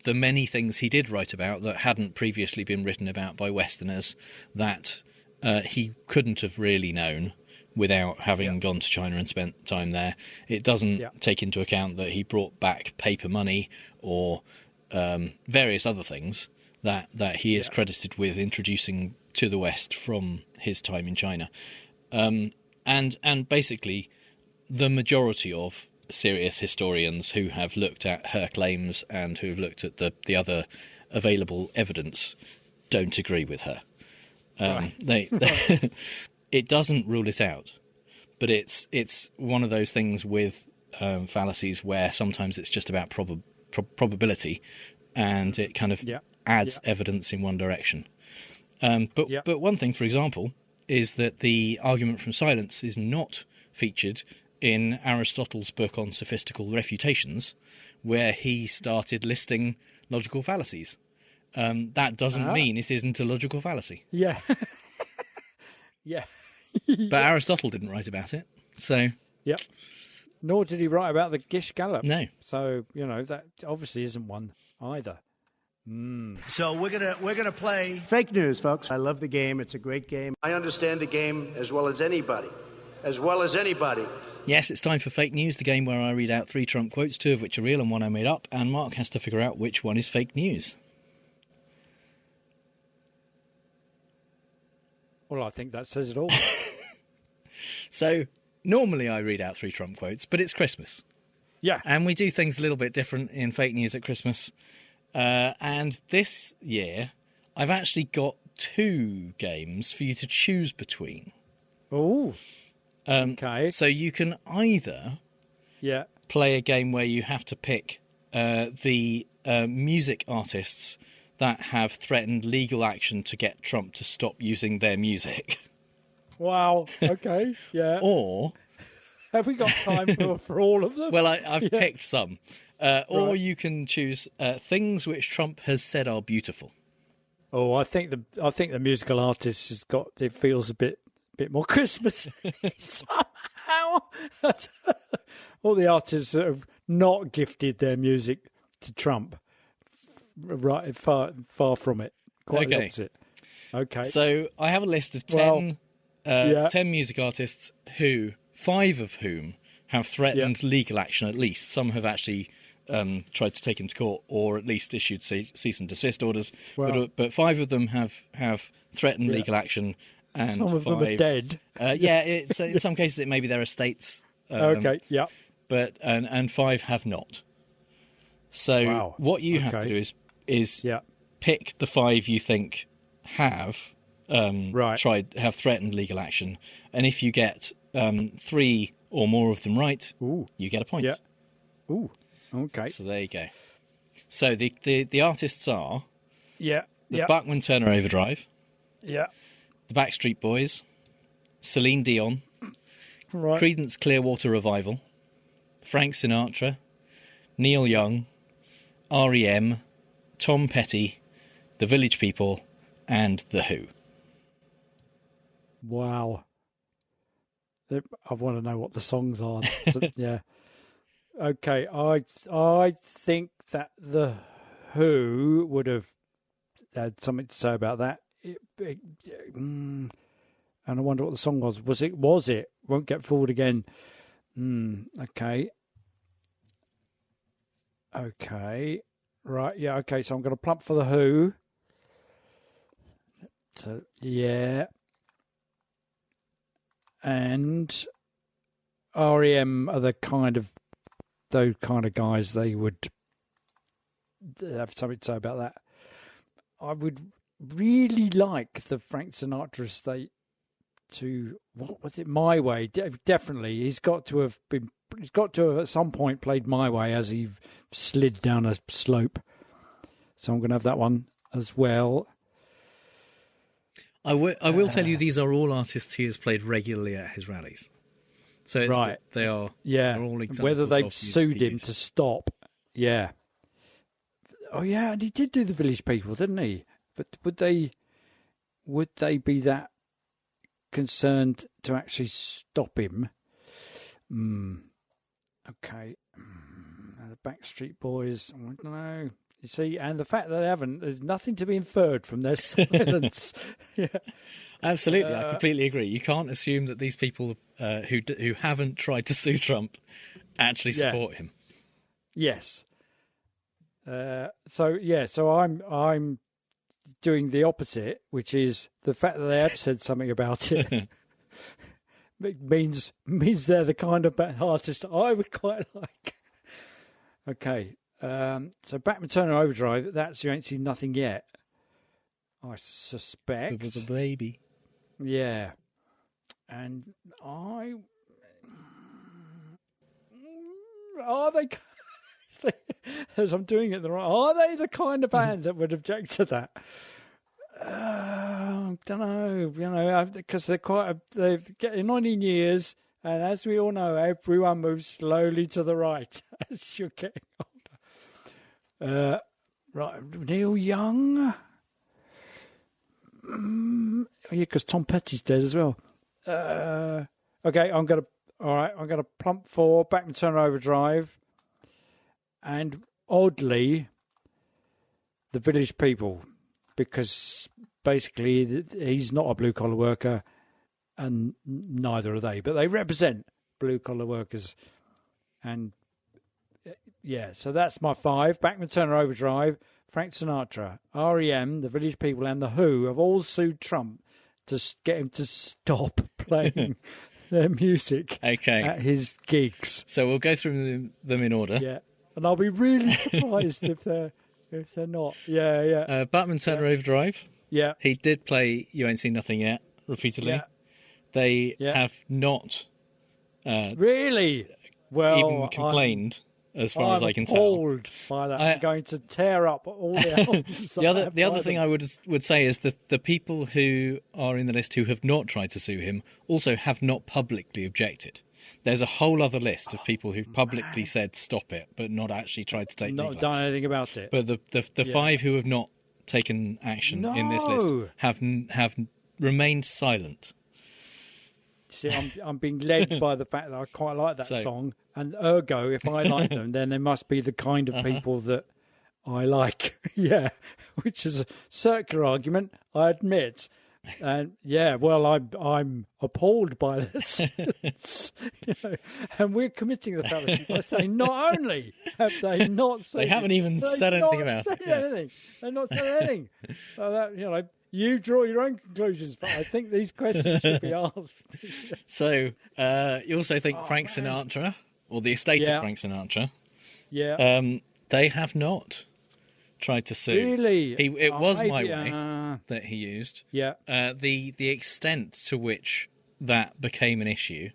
many things he did write about that hadn't previously been written about by Westerners that he couldn't have really known without having gone to China and spent time there. It doesn't take into account that he brought back paper money or various other things that he is credited with introducing to the West from his time in China. And basically, the majority of serious historians who have looked at her claims and who have looked at the other available evidence don't agree with her. It doesn't rule it out, but it's one of those things with fallacies where sometimes it's just about probability, and it kind of adds evidence in one direction. But one thing, for example, is that the argument from silence is not featured in Aristotle's book on sophistical refutations, where he started listing logical fallacies. That doesn't mean it isn't a logical fallacy. Yeah. Yeah. But Aristotle didn't write about it, so... Yep. Nor did he write about the Gish Gallop. No. So, that obviously isn't one either. So we're gonna play Fake news, folks. I love the game. It's a great game. I understand the game as well as anybody. As well as anybody. Yes, it's time for Fake News, the game where I read out 3 Trump quotes, 2 of which are real and 1 I made up, and Mark has to figure out which one is fake news. Well, I think that says it all. So, normally I read out 3 Trump quotes, but it's Christmas. Yeah. And we do things a little bit different in Fake News at Christmas. And this year, I've actually got 2 games for you to choose between. Oh. Okay. So you can either play a game where you have to pick the music artists that have threatened legal action to get Trump to stop using their music. Wow. Okay. Yeah. Or have we got time for all of them? Well, I've picked some. Or you can choose things which Trump has said are beautiful. Oh, I think the musical artist has got. It feels a bit more Christmas somehow. All the artists that have not gifted their music to Trump, right, far from it. Quite the opposite. Okay. So I have a list of 10 music artists who 5 of whom have threatened legal action. At least some have actually tried to take him to court, or at least issued cease and desist orders. Wow. But 5 of them have threatened legal action. And some of them are dead. In some cases it may be their estates. But and 5 have not. So what you have to do is pick the 5 you think have threatened legal action, and if you get 3 or more of them right, you get a point. Yeah. Ooh. Okay. So there you go. So the artists are the Yeah. Bachman Turner Overdrive. Yeah. The Backstreet Boys, Celine Dion, Right. Creedence Clearwater Revival, Frank Sinatra, Neil Young, R.E.M., Tom Petty, The Village People, and The Who. Wow. I want to know what the songs are. Yeah. Okay. I think that The Who would have had something to say about that. And I wonder what the song was. Was it? Won't Get Fooled Again. Okay. Okay. Right. Yeah. Okay. So I'm going to plump for The Who. So yeah. And REM are those kind of guys. They would have something to say about that. I would really like the Frank Sinatra estate to, what was it, My Way? Definitely, he's got to have at some point played My Way as he slid down a slope. So I'm going to have that one as well. I will tell you, these are all artists he has played regularly at his rallies. So it's they are all examples. Whether they've of sued him to stop, Oh yeah, and he did do The Village People, didn't he? But would they be that concerned to actually stop him? Okay. The Backstreet Boys, I don't know. You see, and the fact that they haven't, there's nothing to be inferred from their silence. Absolutely, I completely agree. You can't assume that these people who haven't tried to sue Trump actually support him. Yes. So I'm doing the opposite, which is the fact that they have said something about it. means they're the kind of artist I would quite like. Okay, so Bachman Turner Overdrive. That's You Ain't Seen Nothing Yet. I suspect the baby. Yeah, and are they? As I'm doing it the right, are they the kind of band that would object to that? Don't know, because they've getting 19 years, and as we all know, everyone moves slowly to the right as you're getting older. Right, Neil Young. Yeah, because Tom Petty's dead as well. Okay, I'm gonna plump for Bachman Turner Overdrive, and oddly, the Village People, because basically he's not a blue collar worker, and neither are they, but they represent blue collar workers, and yeah, so that's my 5: Bachman Turner Overdrive, Frank Sinatra, REM, the Village People, and the Who have all sued Trump to get him to stop playing their music at his gigs. So we'll go through them in order. Yeah, and I'll be really surprised if they're not. Yeah. Bachman Turner Overdrive. Yeah. He did play You Ain't Seen Nothing Yet repeatedly. Yeah. They have not really even complained. As far as I can tell, I'm appalled by that. I'm going to tear up all the albums. the other thing I would say is that the people who are in the list who have not tried to sue him also have not publicly objected. There's a whole other list of people who've publicly said stop it, but not actually tried to take not done anything about it. But the 5 who have not taken action in this list have remained silent. See, I'm being led by the fact that I quite like that song, and ergo, if I like them, then they must be the kind of people that I like. Yeah, which is a circular argument, I admit. And yeah, well, I'm appalled by this. And we're committing the fallacy by saying not only have they not said they haven't even said anything about it. They've not said anything. So that you draw your own conclusions, but I think these questions should be asked. So you also think Frank Sinatra, or the estate of Frank Sinatra? Yeah. They have not tried to sue. Really? It was My Way that he used. Yeah. The extent to which that became an issue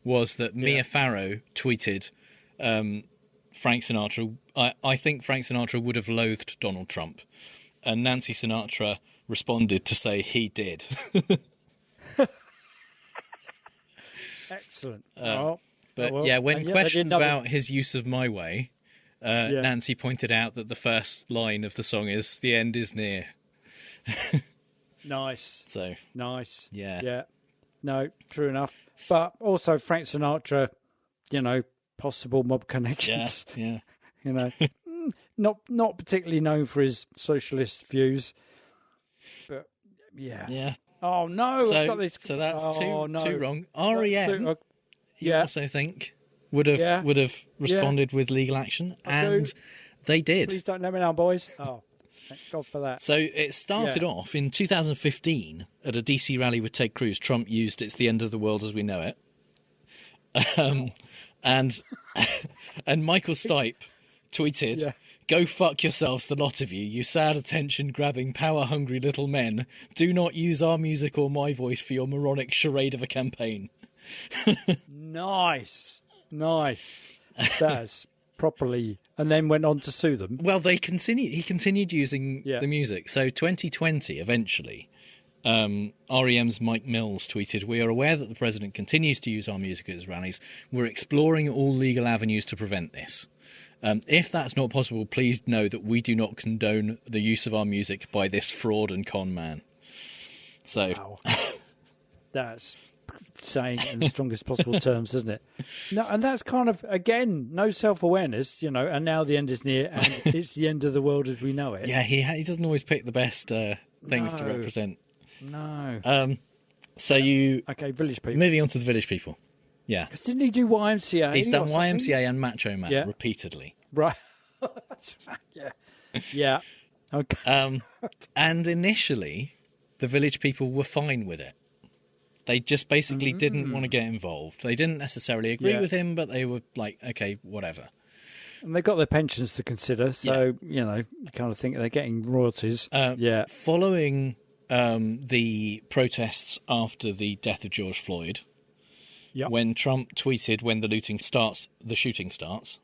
was that Mia Farrow tweeted, Frank Sinatra, I think Frank Sinatra would have loathed Donald Trump. And Nancy Sinatra responded to say he did. Excellent. When questioned about his use of My Way, Nancy pointed out that the first line of the song is "The end is near." Nice. So nice. Yeah. No, true enough. But also Frank Sinatra, possible mob connections. Yeah. Not particularly known for his socialist views. But yeah. Oh no! I've got this. So that's two wrong. REM. You also think would have responded with legal action, and they did. Please don't let me down, boys. Oh, thank God for that. So it started off in 2015 at a DC rally with Ted Cruz. Trump used "It's the end of the world as we know it," and Michael Stipe tweeted. Go fuck yourselves, the lot of you, you sad attention-grabbing, power-hungry little men. Do not use our music or my voice for your moronic charade of a campaign. Nice. That's properly... And then went on to sue them. Well, he continued using the music. So 2020, eventually, REM's Mike Mills tweeted, "We are aware that the president continues to use our music at his rallies. We're exploring all legal avenues to prevent this. If that's not possible, please know that we do not condone the use of our music by this fraud and con man." So wow. That's saying it in the strongest possible terms, isn't it? No, and that's kind of, again, no self-awareness, and now the end is near, and it's the end of the world as we know it. Yeah, he doesn't always pick the best things to represent. No. Okay, Village People. Moving on to the Village People. Yeah. Because didn't he do YMCA? He's done YMCA and Macho Man repeatedly. Right. That's right, yeah. Okay. And initially, the village people were fine with it. They just basically didn't want to get involved. They didn't necessarily agree with him, but they were like, okay, whatever. And they've got their pensions to consider, so, you kind of think they're getting royalties. Following the protests after the death of George Floyd, when Trump tweeted, when the looting starts, the shooting starts,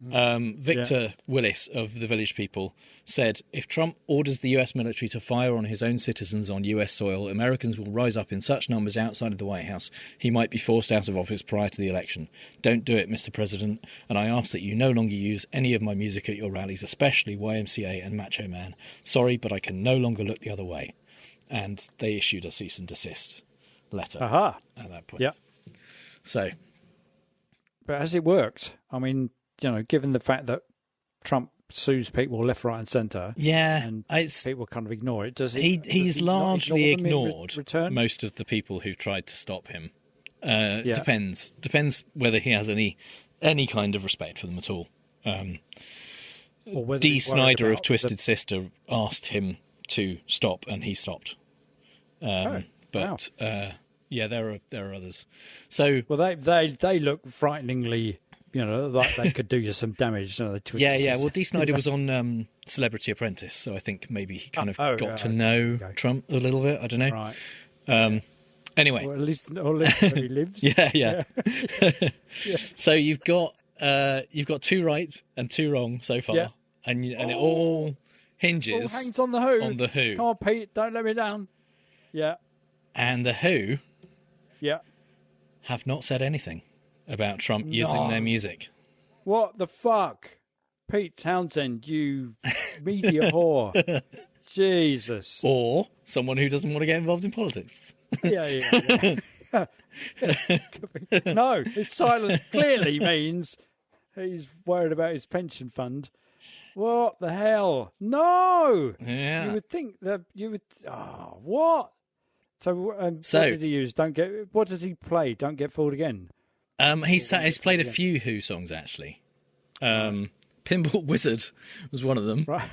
Victor Willis of the Village People said, if Trump orders the US military to fire on his own citizens on US soil, Americans will rise up in such numbers outside of the White House, he might be forced out of office prior to the election. Don't do it, Mr. President, and I ask that you no longer use any of my music at your rallies, especially YMCA and Macho Man. Sorry, but I can no longer look the other way. And they issued a cease and desist letter at that point. So, but has it worked? I mean, given the fact that Trump sues people left, right, and centre, and people kind of ignore it. He's largely ignored most of the people who've tried to stop him. Depends whether he has any kind of respect for them at all. Dee Snider of Twisted Sister asked him to stop, and he stopped. There are others. So they look frighteningly. Like they could do you some damage. Well, Dee Snider was on Celebrity Apprentice, so I think maybe he kind of got to know Trump a little bit. I don't know. Right. Anyway, or at least where he lives. Yeah. So you've got 2 right and 2 wrong so far, and it all hinges. All hangs on the Who. On the Who. Come on, Pete, don't let me down. Yeah. And the Who. Yeah. Have not said anything about Trump using their music. What the fuck? Pete Townsend, you media whore. Jesus. Or someone who doesn't want to get involved in politics. Yeah. No, it's silent clearly means he's worried about his pension fund. What the hell? No! Yeah. You would think that you would... Oh, what? So what did he use? What did he play? Don't Get Fooled Again? He's played a few Who songs actually. Pinball Wizard was one of them. Right.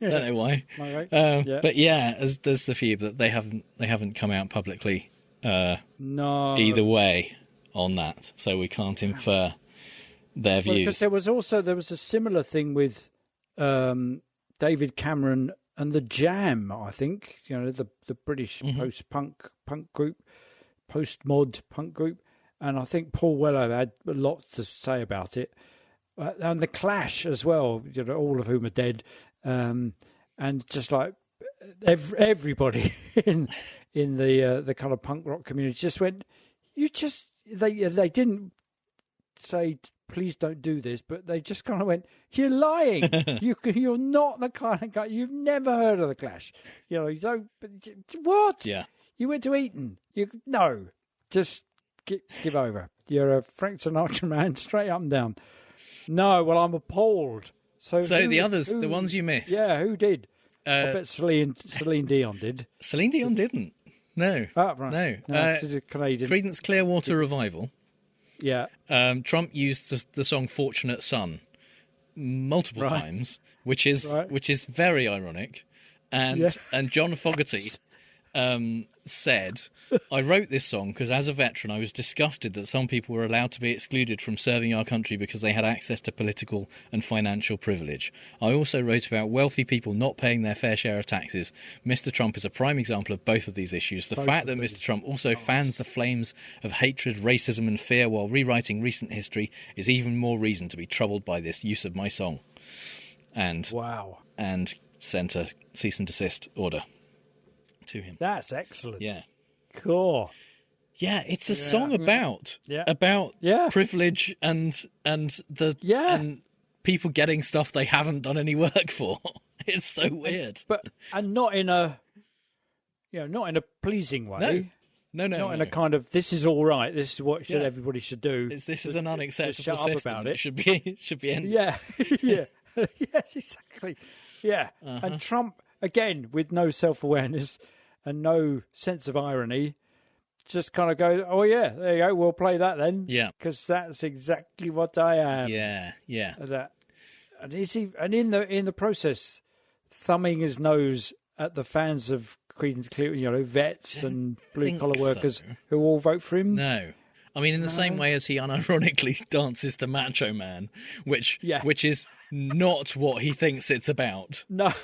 Don't know why. Right. But there's the few that they haven't come out publicly. Either way on that, so we can't infer their views. Because there was a similar thing with David Cameron and the Jam. I think the British post-punk group, post-mod punk group. And I think Paul Weller had a lot to say about it. And the Clash as well, all of whom are dead. And just like everybody in the kind of punk rock community just went, they didn't say, please don't do this, but they just kind of went, you're lying. You're not the kind of guy, you've never heard of the Clash. You don't, what? Yeah. You went to Eton. Just... Give over. You're a Frank Sinatra man, straight up and down. No, well, I'm appalled. So the others, the ones you missed. Yeah, who did? I bet Celine Dion did. Celine Dion didn't. No. Oh, right. No. Canadian. Creedence Clearwater Revival. Yeah. Trump used the song Fortunate Son multiple times, which is very ironic. And John Fogerty said, I wrote this song because as a veteran I was disgusted that some people were allowed to be excluded from serving our country because they had access to political and financial privilege. I also wrote about wealthy people not paying their fair share of taxes. Mr. Trump is a prime example of both of these issues. The fact that Mr. Trump also fans the flames of hatred, racism and fear while rewriting recent history is even more reason to be troubled by this use of my song. And sent a cease and desist order to him. That's excellent. Yeah. Cool. Yeah, it's a song about privilege and people getting stuff they haven't done any work for. It's so weird. And not in a pleasing way. No. Not in a kind of, this is all right, this is what everybody should do. This is an unacceptable system. About it. Should be ended. Yeah. Yes, exactly. Yeah. And Trump, again, with no self-awareness and no sense of irony, just kind of go, oh, yeah, there you go, we'll play that then. Yeah. Because that's exactly what I am. Yeah. And is he? And in the process, thumbing his nose at the fans of Creedence Clearwater, vets and blue collar workers who all vote for him. No. I mean, in the same way as he unironically dances to Macho Man, which is not what he thinks it's about. No.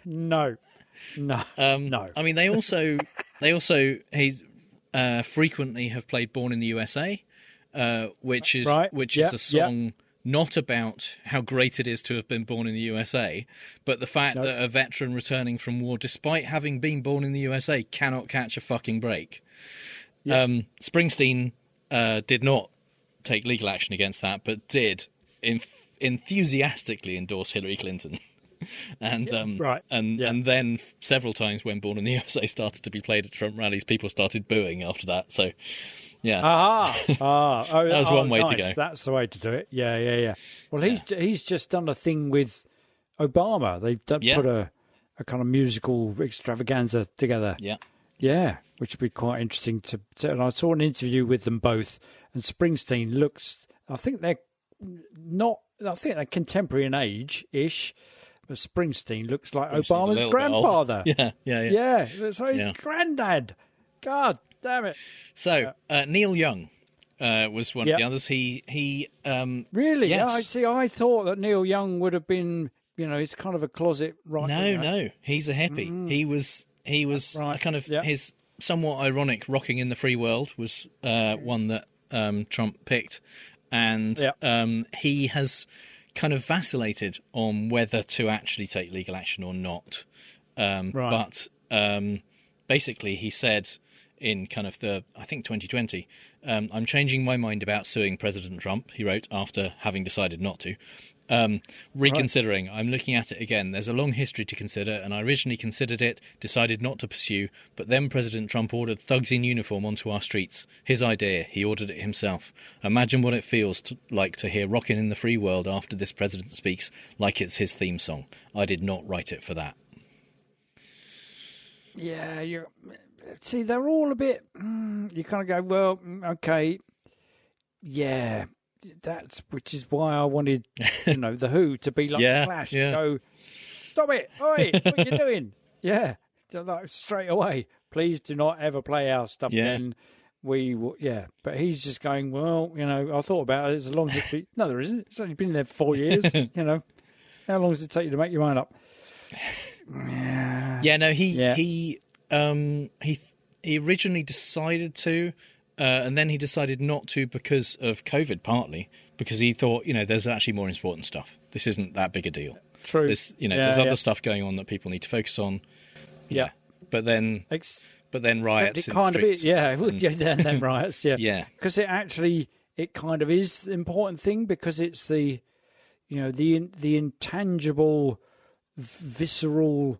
No. I mean, they also frequently have played "Born in the USA," which is a song not about how great it is to have been born in the USA, but the fact that a veteran returning from war, despite having been born in the USA, cannot catch a fucking break. Springsteen did not take legal action against that, but did enthusiastically endorse Hillary Clinton. And then several times when "Born in the USA" started to be played at Trump rallies, people started booing after that. So, yeah. That was one way to go. That's the way to do it. Yeah. Well, he's just done a thing with Obama. They've put a kind of musical extravaganza together. Yeah, which would be quite interesting to. And I saw an interview with them both, and Springsteen looks. I think they're contemporary in age-ish. But Springsteen looks like Obama's grandfather. Yeah. So his granddad. God damn it. So Neil Young was one of the others. He really? Yes. I thought that Neil Young would have been. He's kind of a closet writer. No, he's a hippie. He was his somewhat ironic "Rocking in the Free World" was one that Trump picked, and he has kind of vacillated on whether to actually take legal action or not. But basically he said in kind of I think 2020, I'm changing my mind about suing President Trump, he wrote, after having decided not to. Reconsidering, I'm looking at it again. There's a long history to consider, and I originally considered it, decided not to pursue, but then President Trump ordered thugs in uniform onto our streets. His idea, he ordered it himself. Imagine what it feels like to hear "Rockin' in the Free World" after this president speaks, like it's his theme song. I did not write it for that. Yeah, see, they're all a bit. You kind of go, well, okay, yeah. Which is why I wanted, the Who to be like Clash. Go, stop it! Oi, what are you doing? Yeah, like, straight away. Please do not ever play our stuff again. We will, but he's just going. Well, I thought about it. It's a long history. No, there isn't. It's only been there for 4 years. How long does it take you to make your mind up? He originally decided to. And then he decided not to because of COVID, partly because he thought, there's actually more important stuff. This isn't that big a deal. True. There's other stuff going on that people need to focus on. Yeah. But then riots in kind the streets. Then riots. Yeah. Yeah. Because it kind of is the important thing, because it's the intangible, visceral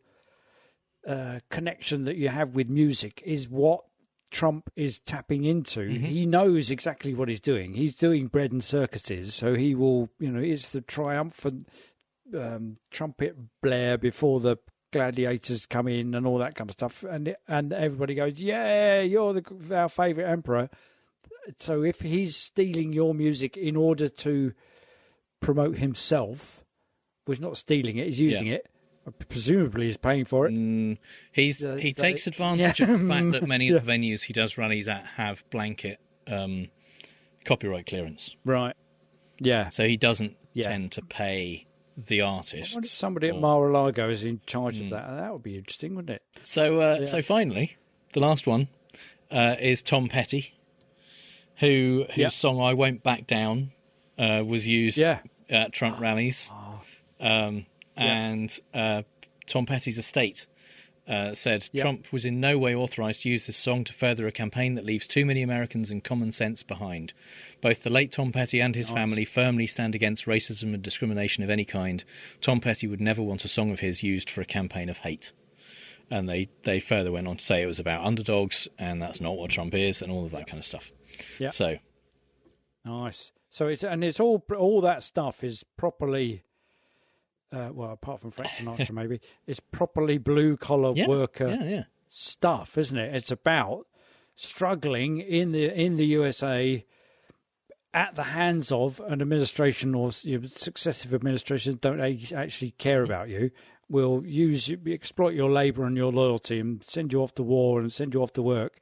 connection that you have with music is what Trump is tapping into. He knows exactly what he's doing. He's doing bread and circuses, so he will, it's the triumphant trumpet blare before the gladiators come in and all that kind of stuff, and everybody goes, yeah, you're our favourite emperor. So if he's stealing your music in order to promote himself, well, he's not stealing it, he's using it. Presumably he's paying for it. He takes advantage of the fact that many of the venues he does rallies at have blanket copyright clearance. Right. Yeah. So he doesn't tend to pay the artists. I wonder if somebody at Mar-a-Lago is in charge of that. That would be interesting, wouldn't it? So finally, the last one is Tom Petty, whose song "I Won't Back Down" was used at Trump rallies. And Tom Petty's estate said Trump was in no way authorised to use this song to further a campaign that leaves too many Americans in common sense behind. Both the late Tom Petty and his family firmly stand against racism and discrimination of any kind. Tom Petty would never want a song of his used for a campaign of hate. And they further went on to say it was about underdogs, and that's not what Trump is, and all of that kind of stuff. Yeah. So nice. So it's all that stuff is properly. Well, apart from Frank Sinatra, maybe it's properly blue-collar worker stuff, isn't it? It's about struggling in the USA at the hands of an administration or successive administrations don't actually care about you, will exploit your labour and your loyalty and send you off to war and send you off to work,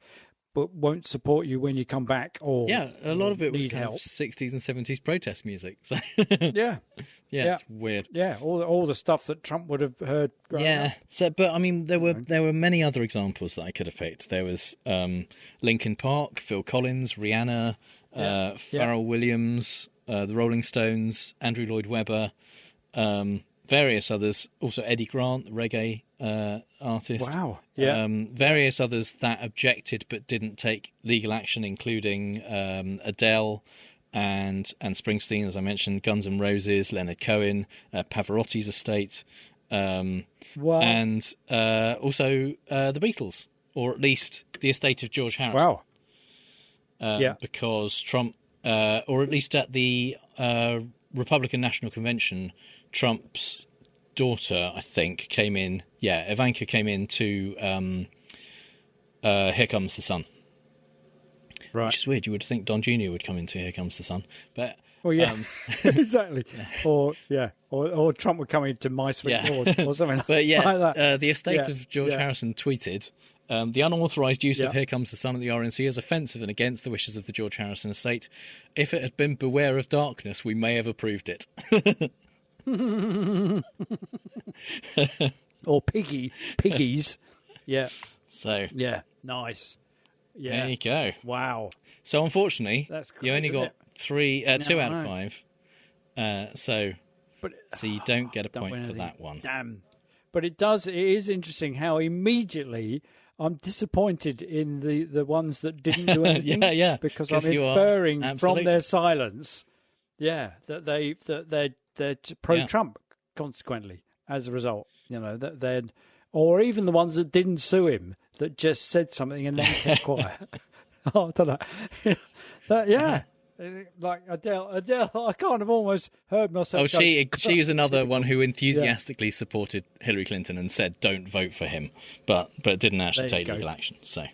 but won't support you when you come back. Or a lot of it was need kind help. of 60s and 70s protest music. So yeah, it's weird. Yeah, all the stuff that Trump would have heard. Yeah. Up. So, but I mean, there were many other examples that I could have picked. There was Linkin Park, Phil Collins, Rihanna, Pharrell Williams, the Rolling Stones, Andrew Lloyd Webber, various others. Also Eddie Grant, the reggae artist. Wow. Yeah. Various others that objected but didn't take legal action, including Adele and Springsteen, as I mentioned, Guns N' Roses, Leonard Cohen, Pavarotti's estate, and also the Beatles, or at least the estate of George Harrison. Wow. Because Trump, or at least at the Republican National Convention, Trump's daughter, I think, came in. Yeah, Ivanka came in to Here Comes the Sun. Right. Which is weird. You would think Don Jr. would come into Here Comes the Sun. But well, yeah, exactly. Yeah. Or Trump would come into My Sweet Lord or something but yeah, like that. The estate of George Harrison tweeted, the unauthorised use of Here Comes the Sun at the RNC is offensive and against the wishes of the George Harrison estate. If it had been Beware of Darkness, we may have approved it. Or piggies. Yeah. So yeah, nice. Yeah. There you go. Wow. So unfortunately, you only got 2 out of 5. So you don't get a point for that one. Damn. But it is interesting how immediately I'm disappointed in the ones that didn't do anything. yeah. Because I'm inferring from their silence, that they're pro-Trump. Consequently, as a result, that they're, or even the ones that didn't sue him, that just said something and then kept quiet. I don't know. Like Adele, I kind of almost heard myself. Oh, she was another one who enthusiastically supported Hillary Clinton and said, "Don't vote for him," but didn't actually take legal action. So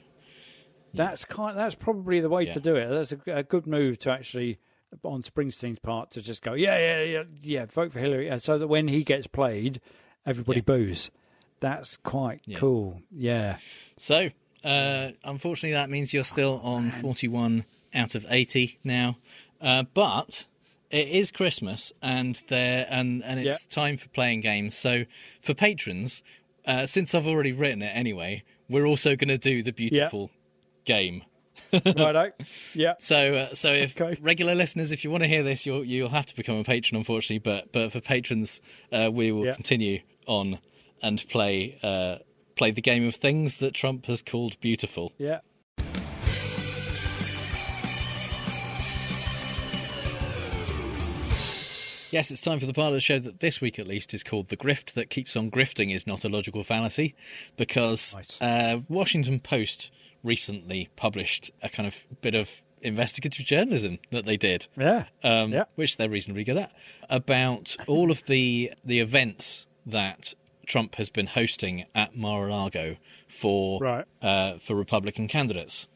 that's probably the way to do it. That's a good move to actually, on Springsteen's part, to just go, vote for Hillary, so that when he gets played, everybody boos. That's quite cool. Yeah. So unfortunately, that means you're still on 41 out of 80 now, but it is Christmas and it's time for playing games. So for patrons, since I've already written it anyway, we're also going to do the beautiful game. Righto. Yeah. So if regular listeners, if you want to hear this, you'll have to become a patron, unfortunately. But for patrons, we will continue on and play the game of things that Trump has called beautiful. Yeah. Yes, it's time for the part of the show that this week at least is called The Grift That Keeps On Grifting Is Not a Logical Fallacy, because Washington Post recently published a kind of bit of investigative journalism that they did, which they're reasonably good at, about all of the events that Trump has been hosting at Mar-a-Lago for Republican candidates.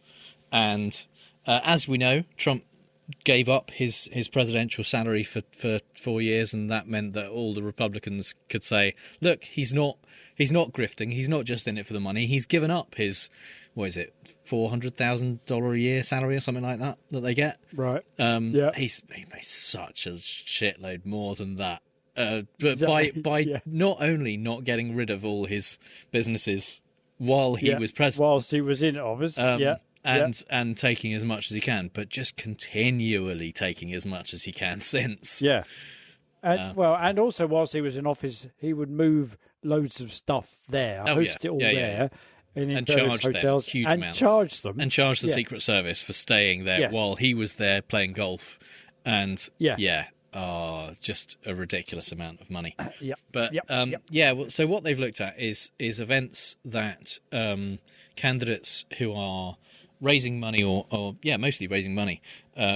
And as we know, Trump gave up his presidential salary for 4 years, and that meant that all the Republicans could say, look, he's not grifting, he's not just in it for the money, he's given up his, what is it, $400,000 a year salary or something like that they get. Right. He made such a shitload more than that. But by not only not getting rid of all his businesses while he was president, whilst he was in office, and taking as much as he can, but just continually taking as much as he can since. Yeah. And also whilst he was in office, he would move loads of stuff there, host it all there. And charge hotels, them huge and amounts. Charge them. And charge the Secret Service for staying there while he was there playing golf. And just a ridiculous amount of money. So what they've looked at is events that candidates who are raising money or mostly raising money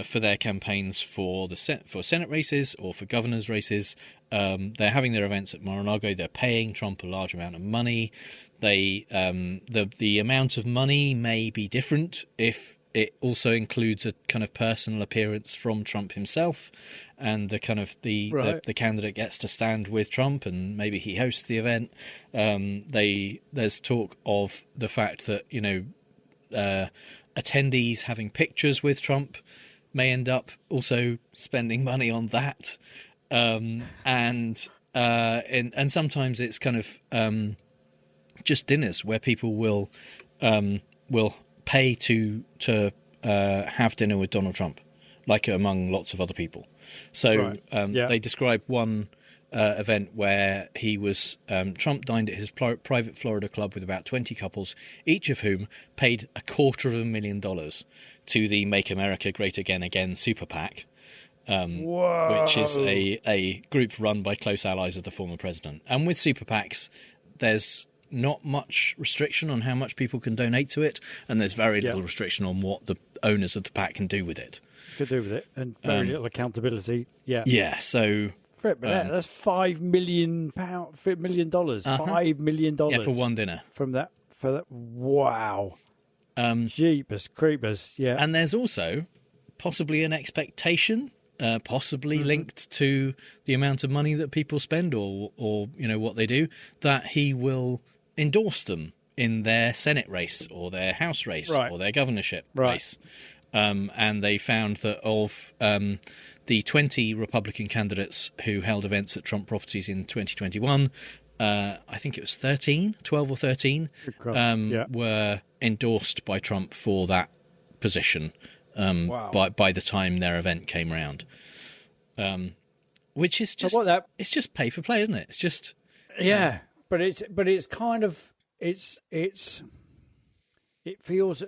for their campaigns for Senate races or for governor's races. They're having their events at Mar-a-Lago. They're paying Trump a large amount of money. The amount of money may be different if it also includes a kind of personal appearance from Trump himself, and the kind of the candidate gets to stand with Trump, and maybe he hosts the event. There's talk of the fact that, you know, attendees having pictures with Trump may end up also spending money on that, and sometimes it's kind of just dinners where people will pay to have dinner with Donald Trump, like among lots of other people. So they describe one event where he was Trump dined at his private Florida club with about 20 couples, each of whom paid $250,000 to the Make America Great Again super PAC, which is a group run by close allies of the former president. And with super PACs, there's not much restriction on how much people can donate to it, and there's very little restriction on what the owners of the PAC can do with it. And very little accountability. Yeah. So that's $5 million. $5 million. $5 million. Yeah, for one dinner. For that. Wow. Jeepers creepers. Yeah. And there's also possibly an expectation, possibly linked to the amount of money that people spend, or you know what they do, that he will endorse them in their Senate race or their House race or their governorship race. And they found that of the 20 Republican candidates who held events at Trump properties in 2021, I think it was 12 or 13, were endorsed by Trump for that position by the time their event came around. Which is just it's just pay for play, isn't it? It's just but it's kind of it feels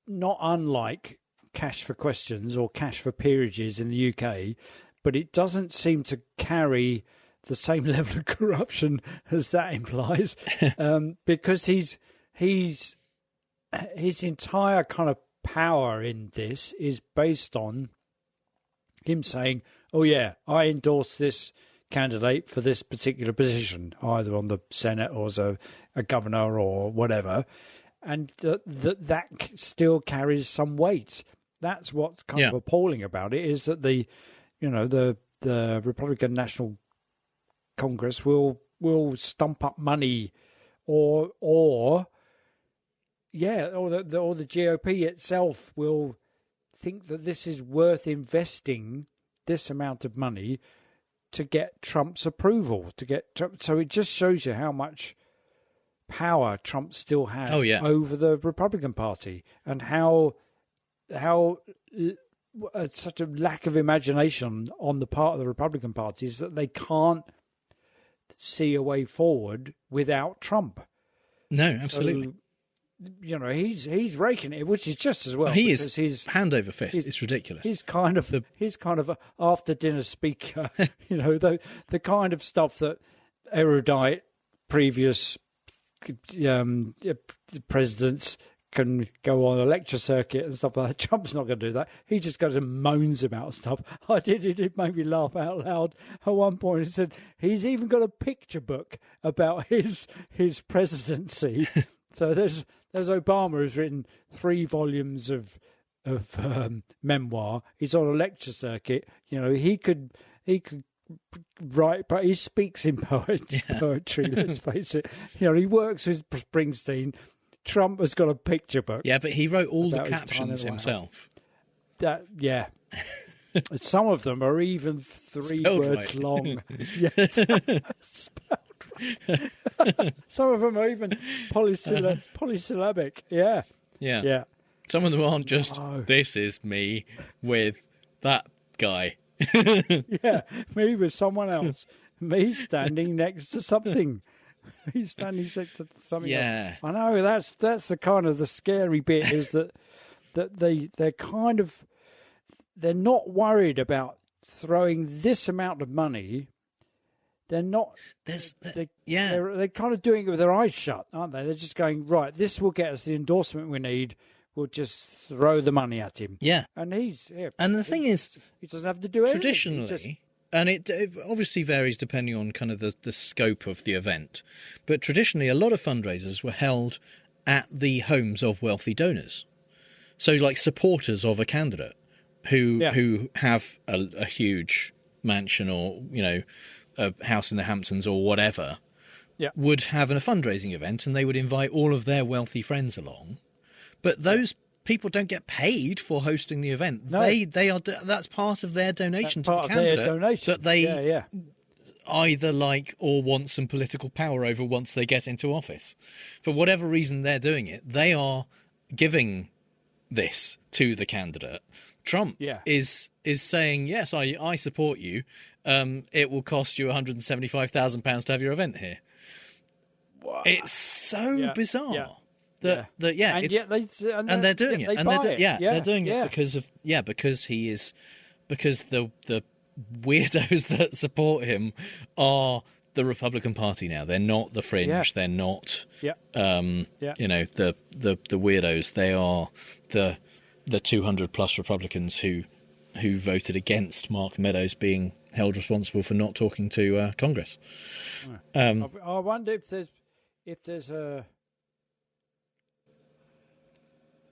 not unlike Cash for Questions or Cash for Peerages in the UK, but it doesn't seem to carry the same level of corruption as that implies, because his entire kind of power in this is based on him saying, "Oh yeah, I endorse this candidate for this particular position, either on the Senate or as a governor or whatever," and that still carries some weight. That's what's kind of appalling about it, is that the Republican National Congress will stump up money, or the GOP itself will think that this is worth investing this amount of money to get Trump's approval, so it just shows you how much power Trump still has over the Republican Party, and how such a lack of imagination on the part of the Republican Party is that they can't see a way forward without Trump. No, absolutely. So, you know, he's raking it, which is just as well. He is his hand over fist. It's ridiculous. He's kind of a after dinner speaker. You know, the kind of stuff that erudite previous presidents can go on a lecture circuit and stuff like that. Trump's not going to do that. He just goes and moans about stuff. It made me laugh out loud at one point. He said he's even got a picture book about his presidency. So there's Obama, who's written 3 volumes of memoir. He's on a lecture circuit. You know, he could write, but he speaks in poetry. Let's face it. You know, he works with Springsteen. Trump has got a picture book. Yeah, but he wrote all the captions himself. Some of them are even 3 Spelled words right. long. Yes. Some of them are even polysyllabic. Yeah. Some of them aren't just, this is me with that guy. Me with someone else. Me standing next to something. He's standing next to something else. I know, that's the kind of the scary bit, is that they're not worried about throwing this amount of money. They're not. They're kind of doing it with their eyes shut, aren't they? They're just going, right, this will get us the endorsement we need. We'll just throw the money at him. Yeah. And and the thing is, he doesn't have to do anything. Traditionally, and it obviously varies depending on kind of the scope of the event, but traditionally a lot of fundraisers were held at the homes of wealthy donors. So, like, supporters of a candidate who have a huge mansion or, a house in the Hamptons or whatever, would have a fundraising event and they would invite all of their wealthy friends along. But those people don't get paid for hosting the event. No. They are that's part of their donation to the candidate that they either like or want some political power over once they get into office. For whatever reason they're doing it, they are giving this to the candidate. Trump is saying, yes, I support you. It will cost you £175,000 to have your event here. Wow. It's so bizarre. They're doing it. They're doing it because he is, because the weirdos that support him are the Republican Party now. They're not the fringe. They're not the weirdos. They are the 200 plus Republicans who voted against Mark Meadows being held responsible for not talking to Congress. I wonder if there's a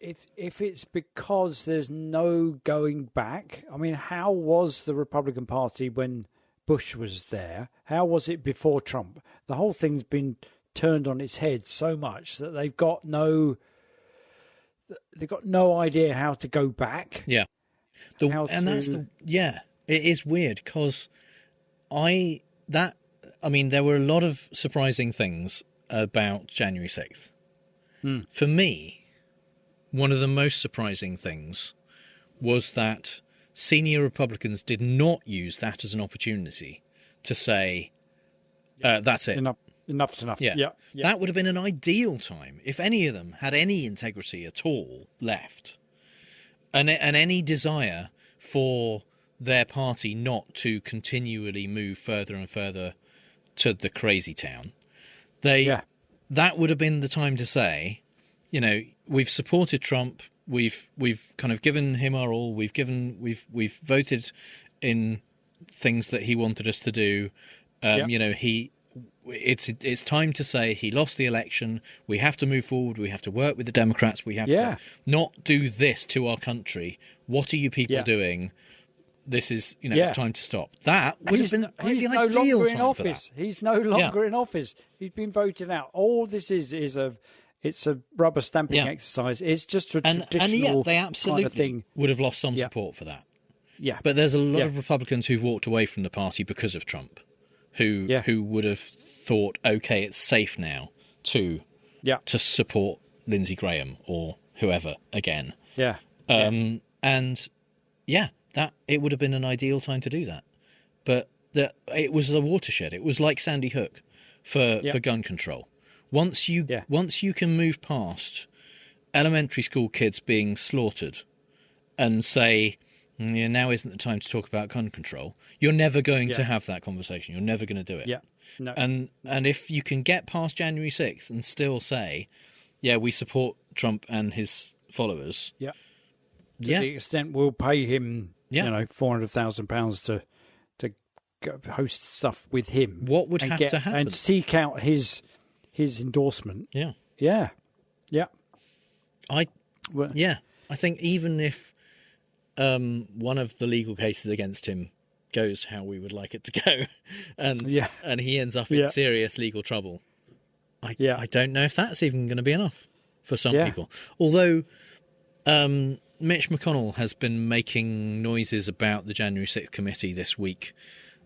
if it's because there's no going back. I mean, how was the Republican Party when Bush was there? How was it before Trump? The whole thing's been turned on its head so much that they've got no idea how to go back. Yeah. It is weird because there were a lot of surprising things about January 6th. For me, one of the most surprising things was that senior Republicans did not use that as an opportunity to say, that's it. Enough's enough. Yeah. That would have been an ideal time if any of them had any integrity at all left and any desire for their party not to continually move further and further to the crazy town. That would have been the time to say, we've supported Trump. We've kind of given him our all. We've voted in things that he wanted us to do. It's time to say he lost the election. We have to move forward. We have to work with the Democrats. We have to not do this to our country. What are you people doing? This is, it's time to stop. That would have been the ideal time for that. He's no longer in office. He's been voted out. All this is it's a rubber stamping exercise. It's just a traditional and yet they absolutely kind of thing. Would have lost some support for that. Yeah, but there's a lot of Republicans who've walked away from the party because of Trump, who would have thought, okay, it's safe now to support Lindsey Graham or whoever again. That it would have been an ideal time to do that, but it was a watershed. It was like Sandy Hook for gun control. Once you can move past elementary school kids being slaughtered and say, now isn't the time to talk about gun control, you're never going to have that conversation. You're never going to do it. And if you can get past January 6th and still say, we support Trump and his followers. To the extent we'll pay him, £400,000 to host stuff with him. What would have to happen? And seek out his endorsement. I think even if one of the legal cases against him goes how we would like it to go, and he ends up in serious legal trouble, I don't know if that's even going to be enough for some people. Although Mitch McConnell has been making noises about the January 6th committee this week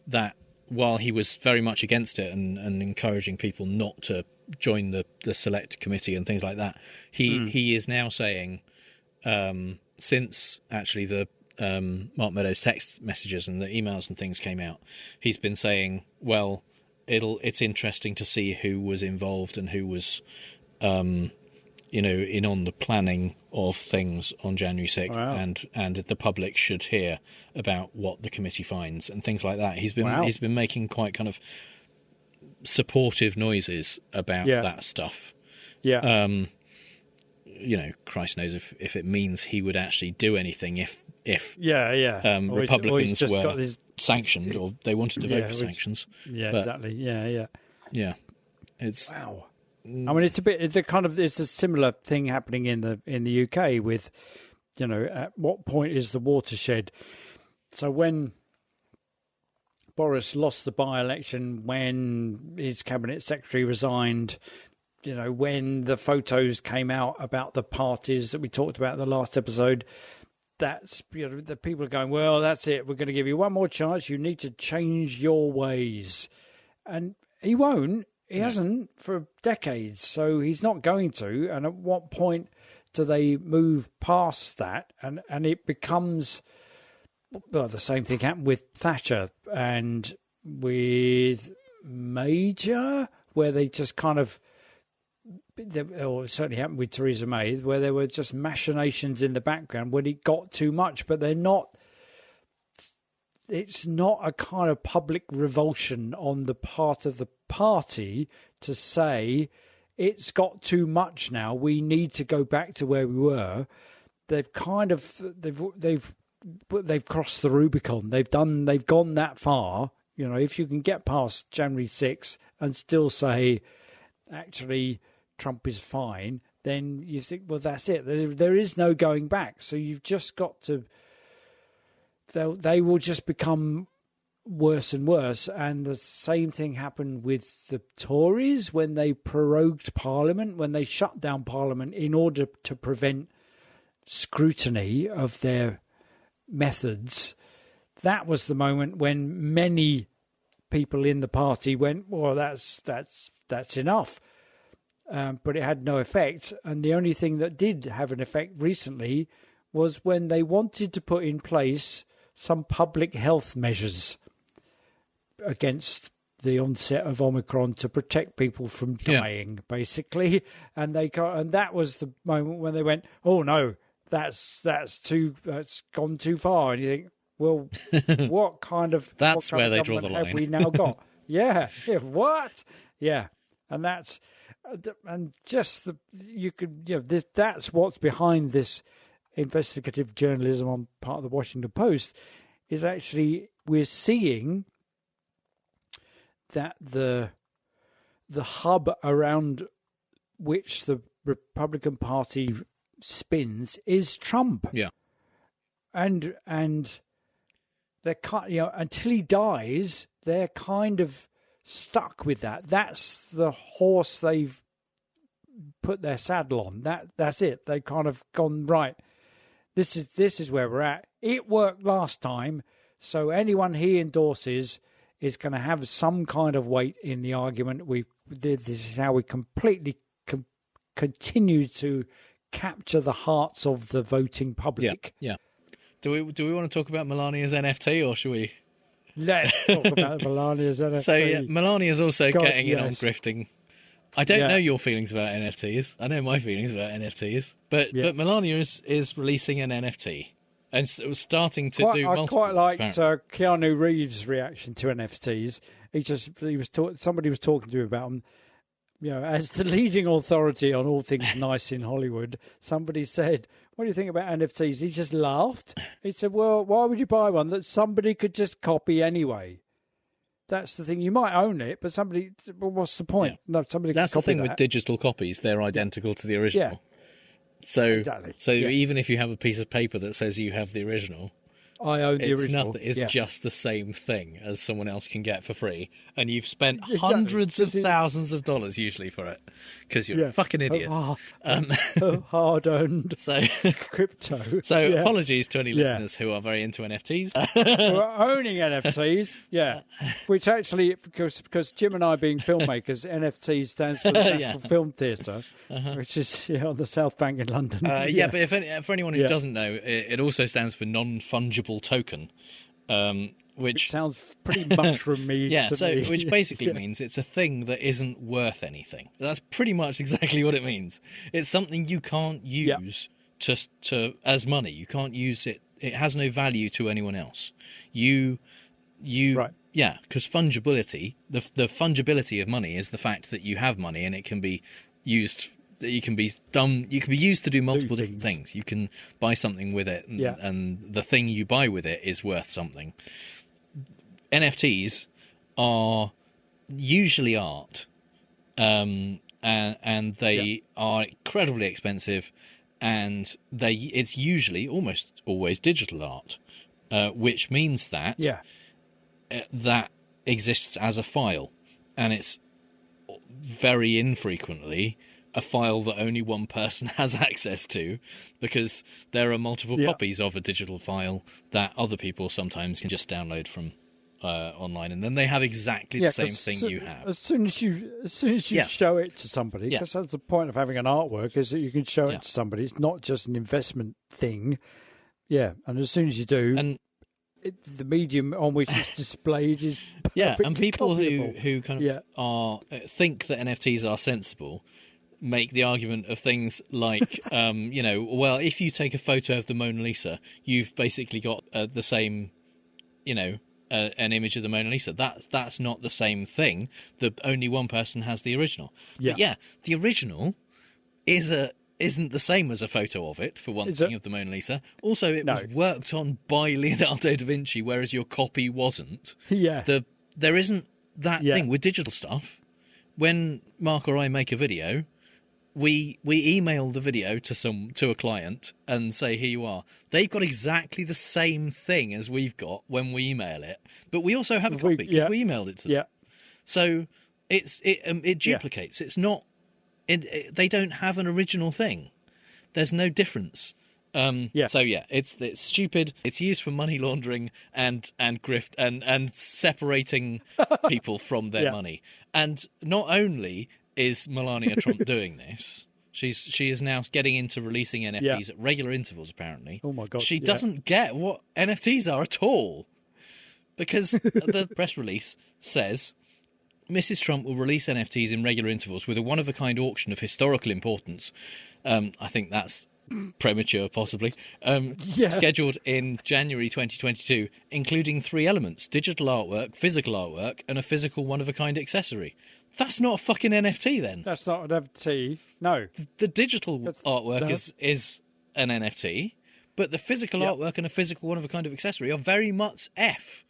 that while he was very much against it and encouraging people not to join the select committee and things like that, he is now saying, since actually the Mark Meadows text messages and the emails and things came out, he's been saying, well, it's interesting to see who was involved and who was in on the planning of things on January 6th, and the public should hear about what the committee finds and things like that. He's been making quite kind of supportive noises about that stuff. Christ knows if it means he would actually do anything if Republicans were sanctioned or they wanted to vote for sanctions. Exactly. Yeah. It's I mean, it's a similar thing happening in the UK with, at what point is the watershed? So when Boris lost the by-election, when his cabinet secretary resigned, when the photos came out about the parties that we talked about in the last episode, that's, the people are going, well, that's it. We're going to give you one more chance. You need to change your ways. And he won't. He hasn't for decades, so he's not going to. And at what point do they move past that? And it becomes, well, the same thing happened with Thatcher and with Major, where they just kind of, or it certainly happened with Theresa May, where there were just machinations in the background when it got too much, but they're not. It's not a kind of public revulsion on the part of the party to say it's got too much now. We need to go back to where we were. They've kind of they've crossed the Rubicon. They've gone that far. If you can get past January 6th and still say, actually, Trump is fine, then you think, well, that's it. There is no going back. So you've just got to. They will just become worse and worse. And the same thing happened with the Tories when they prorogued Parliament, when they shut down Parliament in order to prevent scrutiny of their methods. That was the moment when many people in the party went, well, that's enough. But it had no effect. And the only thing that did have an effect recently was when they wanted to put in place some public health measures against the onset of Omicron to protect people from dying, basically. And that was the moment when they went, oh no, that's gone too far. And you think, well, what kind of that's where they draw the line. Have we now got? yeah, what? Yeah, and that's just that's what's behind this investigative journalism on part of the Washington Post, is actually we're seeing that the hub around which the Republican Party spins is Trump. Yeah. And they're until he dies, they're kind of stuck with that. That's the horse they've put their saddle on. That's it. They've kind of gone, right, this is where we're at. It worked last time, so anyone he endorses is going to have some kind of weight in the argument. This is how we completely continue to capture the hearts of the voting public. Yeah. Do we want to talk about Melania's NFT, or should we? Let's talk about Melania's NFT. So Melania's also getting in on grifting. I don't know your feelings about NFTs. I know my feelings about NFTs. But Melania is releasing an NFT and starting to do multiple. I quite liked Keanu Reeves' reaction to NFTs. Somebody was talking to him about them. As the leading authority on all things nice in Hollywood, somebody said, what do you think about NFTs? He just laughed. He said, well, why would you buy one that somebody could just copy anyway? That's the thing. You might own it, but what's the point? Yeah. No, somebody. That's can copy the thing with digital copies; they're identical to the original. Yeah. So even if you have a piece of paper that says you have the original, I own the original. It's just the same thing as someone else can get for free, and you've spent hundreds of thousands of dollars usually for it because you're a fucking idiot. Hard-earned crypto. So apologies to any listeners who are very into NFTs. Who are owning NFTs, which actually, because Jim and I being filmmakers, NFT stands for the National Film Theatre, which is on the South Bank in London. But for anyone who doesn't know, it also stands for non-fungible token, which sounds pretty mushroomy. to me. Which basically means it's a thing that isn't worth anything. That's pretty much exactly what it means. It's something you can't use to as money. You can't use it. It has no value to anyone else. Because fungibility, the fungibility of money is the fact that you have money and it can be used. You can be used to do multiple different things. You can buy something with it, and the thing you buy with it is worth something. NFTs are usually art, and and they are incredibly expensive, and it's usually almost always digital art, which means that that exists as a file, and it's very infrequently a file that only one person has access to, because there are multiple copies of a digital file that other people sometimes can just download from online, and then they have exactly the same thing you have. As soon as you show it to somebody, because that's the point of having an artwork, is that you can show it to somebody. It's not just an investment thing. Yeah, and as soon as you do, and the medium on which it's displayed is and people copyable. who kind of think that NFTs are sensible make the argument of things like, well, if you take a photo of the Mona Lisa, you've basically got the same, an image of the Mona Lisa. That's not the same thing. Only one person has the original. But the original isn't the same as a photo of it, for one thing, of the Mona Lisa. Also, it was worked on by Leonardo da Vinci, whereas your copy wasn't. Yeah. There isn't that thing with digital stuff. When Mark or I make a video, we email the video to a client and say, here you are. They've got exactly the same thing as we've got when we email it, but we also have a copy because we emailed it to them. Yeah. So it duplicates. It's not. They don't have an original thing. There's no difference. So it's stupid. It's used for money laundering and grift and separating people from their money. And not only is Melania Trump doing this, she is now getting into releasing NFTs at regular intervals. Apparently, oh my god, she doesn't get what NFTs are at all, because the press release says Mrs. Trump will release NFTs in regular intervals with a one-of-a-kind auction of historical importance. I think that's premature, possibly. Scheduled in January 2022, including 3 elements: digital artwork, physical artwork, and a physical one-of-a-kind accessory. That's not a fucking NFT, then. That's not an NFT. No. The digital artwork is an NFT, but the physical artwork and a physical one-of-a-kind accessory are very much F.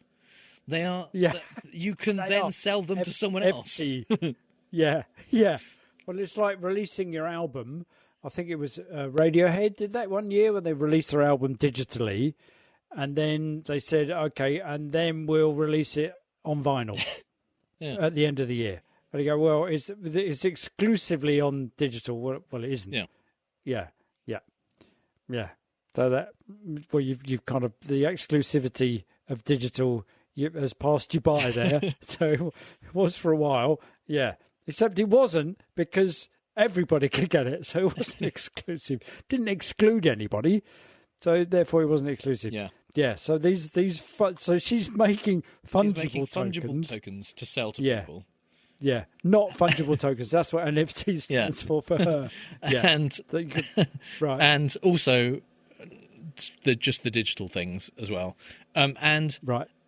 They are. Yeah. You can then sell them to someone else. Yeah. Well, it's like releasing your album. I think it was Radiohead did that one year when they released their album digitally, and then they said, okay, and then we'll release it on vinyl at the end of the year. And you go, well, it's exclusively on digital. Well, it isn't. Yeah. So that, well, you've kind of, the exclusivity of digital has passed you by there. So it was for a while, except it wasn't, because everybody could get it, so it wasn't exclusive. Didn't exclude anybody, so therefore it wasn't exclusive. Yeah. So so she's making fungible tokens to sell to people. Yeah, not fungible tokens. That's what NFT stands for her. Yeah, and also the digital things as well. Does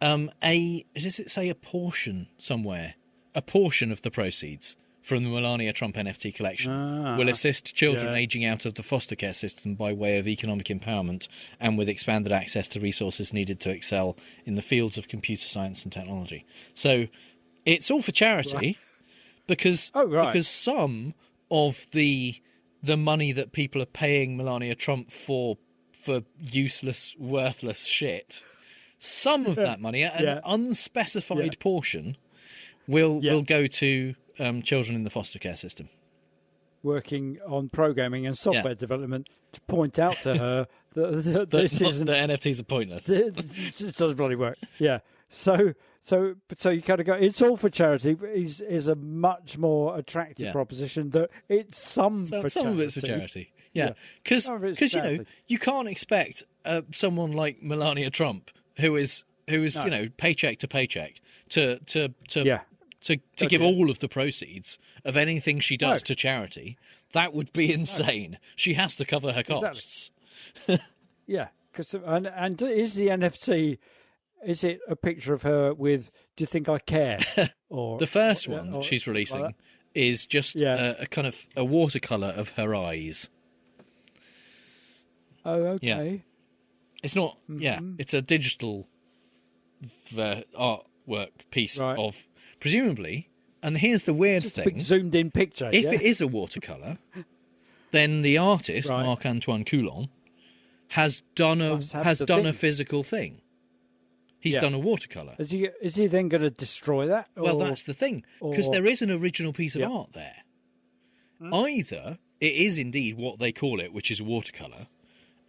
it say a portion somewhere? A portion of the proceeds from the Melania Trump NFT collection will assist children aging out of the foster care system by way of economic empowerment and with expanded access to resources needed to excel in the fields of computer science and technology. So it's all for charity, because some of the money that people are paying Melania Trump for useless, worthless shit, some of that money, an unspecified portion, will go to children in the foster care system, working on programming and software development to point out to her that this isn't, the NFTs are pointless. It doesn't bloody work. Yeah. So you kind of go, it's all for charity is a much more attractive proposition that it's some of it's for charity. Yeah, because you can't expect someone like Melania Trump, who is paycheck to paycheck, to give all of the proceeds of anything she does to charity. That would be insane. She has to cover her costs. Yeah, and is the NFT? Is it a picture of her with "Do you think I care"? Or the first one she's releasing is just a kind of a watercolor of her eyes. Oh, okay. Yeah. It's not. Mm-hmm. Yeah, it's a digital artwork piece of presumably And here's the weird Just a thing. big zoomed-in picture. If it is a watercolour, then the artist, Right. Marc-Antoine Coulon, has done a physical thing. He's done a watercolour. Is he then going to destroy that? Well, that's the thing, because there is an original piece of art there. Either it is indeed what they call it, which is a watercolour,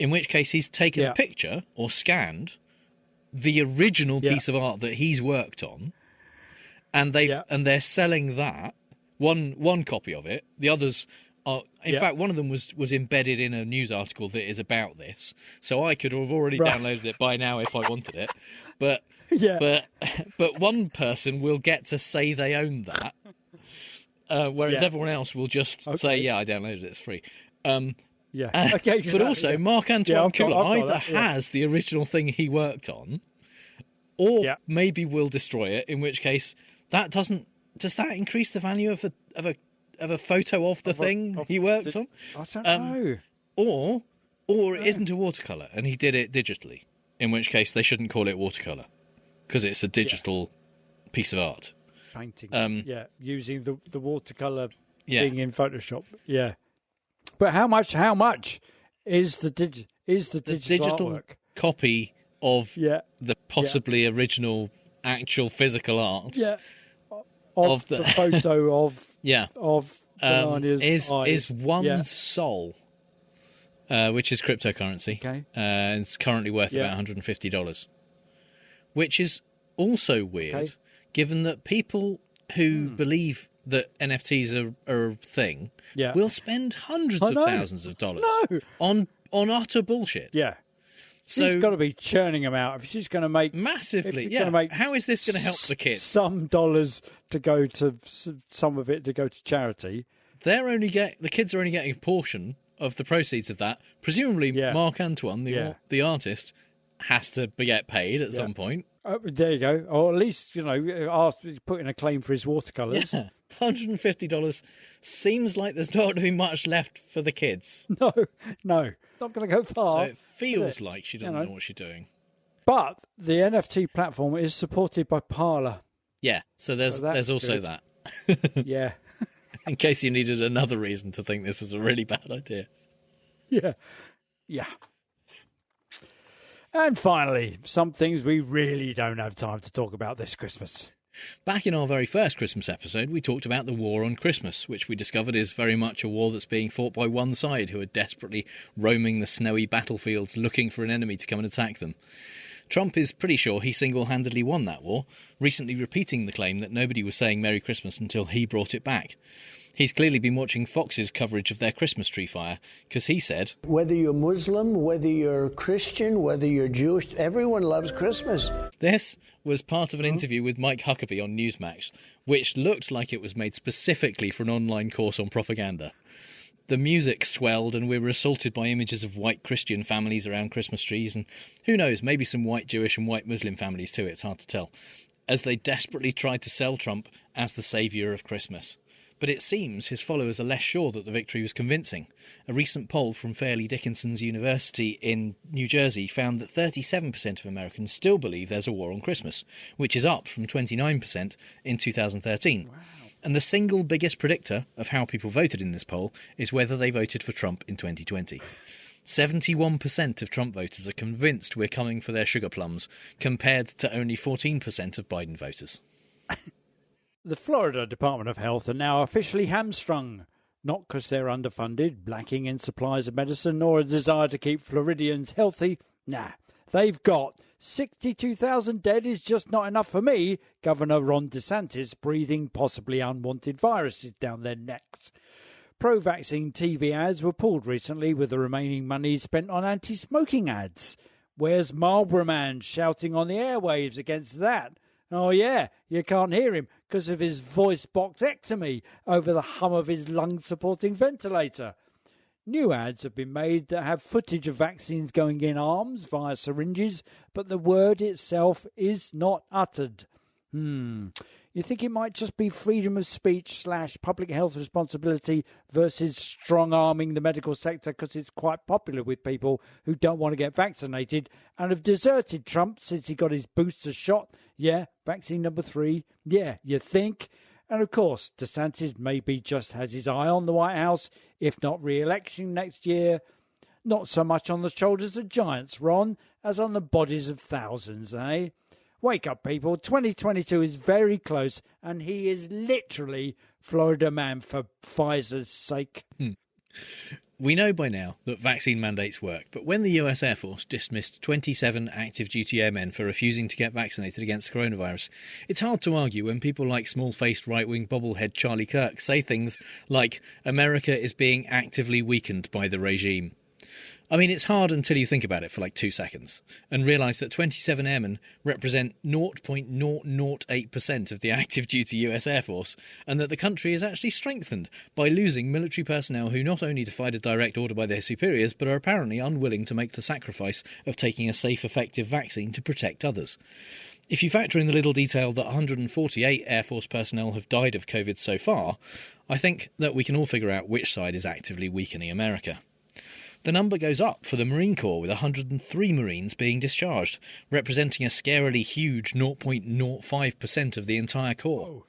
in which case he's taken a picture or scanned the original piece of art that he's worked on, and they're selling that one copy of it. The others are, in fact, one of them was embedded in a news article that is about this, so I could have already downloaded it by now if I wanted it. But but one person will get to say they own that, whereas everyone else will just say, "Yeah, I downloaded it. It's free." But also, Marc-Antoine Coulon either has the original thing he worked on, or maybe will destroy it. In which case, that doesn't. Does that increase the value of a photo of the thing he worked on? I don't know. Or it isn't a watercolour and he did it digitally. In which case, they shouldn't call it watercolour because it's a digital piece of art. Painting. Using the watercolour thing in Photoshop. Yeah. But how much is the digital artwork? Copy of the possibly original actual physical art? Yeah. Of the photo of Melania's eyes. Is one sol, which is cryptocurrency. Okay. It's currently worth about $150, which is also weird, given that people who believe that NFTs are a thing will spend hundreds of thousands of dollars on utter bullshit. Yeah. So she's got to be churning them out. If she's going to make massively, how is this going to help the kids? Some dollars to go to some of it to go to charity. The kids are only getting a portion of the proceeds of that. Presumably, Marc-Antoine, the artist, has to get paid at some point. There you go. Or at least put in a claim for his watercolours. Yeah. $150 seems like there's not going to be much left for the kids. No, not going to go far. So it feels like she doesn't know what she's doing. But the NFT platform is supported by Parler. Yeah, so there's also good. that. Yeah. In case you needed another reason to think this was a really bad idea. Yeah. And finally, some things we really don't have time to talk about this Christmas. Back in our very first Christmas episode, we talked about the war on Christmas, which we discovered is very much a war that's being fought by one side, who are desperately roaming the snowy battlefields looking for an enemy to come and attack them. Trump is pretty sure he single-handedly won that war, recently repeating the claim that nobody was saying Merry Christmas until he brought it back. He's clearly been watching Fox's coverage of their Christmas tree fire, because he said, "Whether you're Muslim, whether you're Christian, whether you're Jewish, everyone loves Christmas." This was part of an interview with Mike Huckabee on Newsmax, which looked like it was made specifically for an online course on propaganda. The music swelled and we were assaulted by images of white Christian families around Christmas trees, and who knows, maybe some white Jewish and white Muslim families too, it's hard to tell, as they desperately tried to sell Trump as the saviour of Christmas. But it seems his followers are less sure that the victory was convincing. A recent poll from Fairleigh Dickinson's University in New Jersey found that 37% of Americans still believe there's a war on Christmas, which is up from 29% in 2013. Wow. And the single biggest predictor of how people voted in this poll is whether they voted for Trump in 2020. 71% of Trump voters are convinced we're coming for their sugar plums, compared to only 14% of Biden voters. The Florida Department of Health are now officially hamstrung, not because they're underfunded, lacking in supplies of medicine, nor a desire to keep Floridians healthy. Nah, they've got 62,000 dead is just not enough for me, Governor Ron DeSantis breathing possibly unwanted viruses down their necks. Pro-vaccine TV ads were pulled recently with the remaining money spent on anti-smoking ads. Where's Marlboro Man shouting on the airwaves against that? Oh yeah, you can't hear him because of his voice boxectomy over the hum of his lung-supporting ventilator. New ads have been made that have footage of vaccines going in arms via syringes, but the word itself is not uttered. You think it might just be freedom of speech / public health responsibility versus strong-arming the medical sector because it's quite popular with people who don't want to get vaccinated and have deserted Trump since he got his booster shot? Yeah, vaccine number 3. Yeah, you think? And of course, DeSantis maybe just has his eye on the White House, if not re-election next year. Not so much on the shoulders of giants, Ron, as on the bodies of thousands, eh? Wake up, people. 2022 is very close, and he is literally Florida man for Pfizer's sake. We know by now that vaccine mandates work, but when the US Air Force dismissed 27 active duty airmen for refusing to get vaccinated against coronavirus, it's hard to argue when people like small-faced right-wing bobblehead Charlie Kirk say things like America is being actively weakened by the regime. I mean, it's hard until you think about it for like 2 seconds and realise that 27 airmen represent 0.008% of the active duty US Air Force, and that the country is actually strengthened by losing military personnel who not only defied a direct order by their superiors, but are apparently unwilling to make the sacrifice of taking a safe, effective vaccine to protect others. If you factor in the little detail that 148 Air Force personnel have died of COVID so far, I think that we can all figure out which side is actively weakening America. The number goes up for the Marine Corps, with 103 Marines being discharged, representing a scarily huge 0.05% of the entire Corps.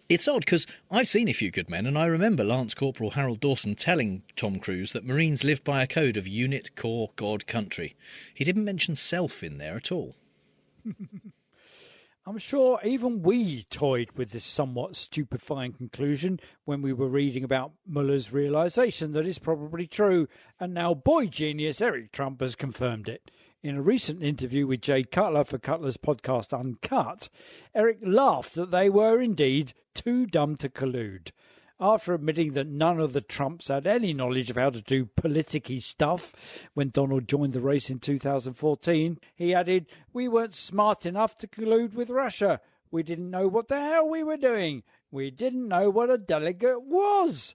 It's odd because I've seen a few good men, and I remember Lance Corporal Harold Dawson telling Tom Cruise that Marines live by a code of unit, corps, God, country. He didn't mention self in there at all. I'm sure even we toyed with this somewhat stupefying conclusion when we were reading about Mueller's realisation that it's probably true, and now boy genius Eric Trump has confirmed it. In a recent interview with Jay Cutler for Cutler's podcast Uncut, Eric laughed that they were indeed too dumb to collude. After admitting that none of the Trumps had any knowledge of how to do politicky stuff when Donald joined the race in 2014, he added, "We weren't smart enough to collude with Russia. We didn't know what the hell we were doing. We didn't know what a delegate was."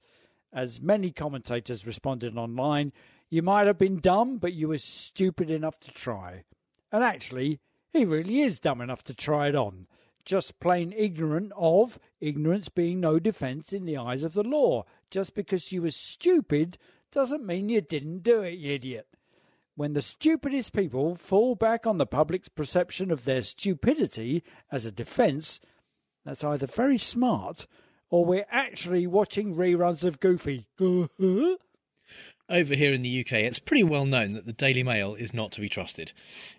As many commentators responded online, "You might have been dumb, but you were stupid enough to try." And actually, he really is dumb enough to try it on. Just plain ignorant of ignorance being no defence in the eyes of the law. Just because you were stupid doesn't mean you didn't do it, you idiot. When the stupidest people fall back on the public's perception of their stupidity as a defence, that's either very smart or we're actually watching reruns of Goofy. Over here in the UK, it's pretty well known that the Daily Mail is not to be trusted.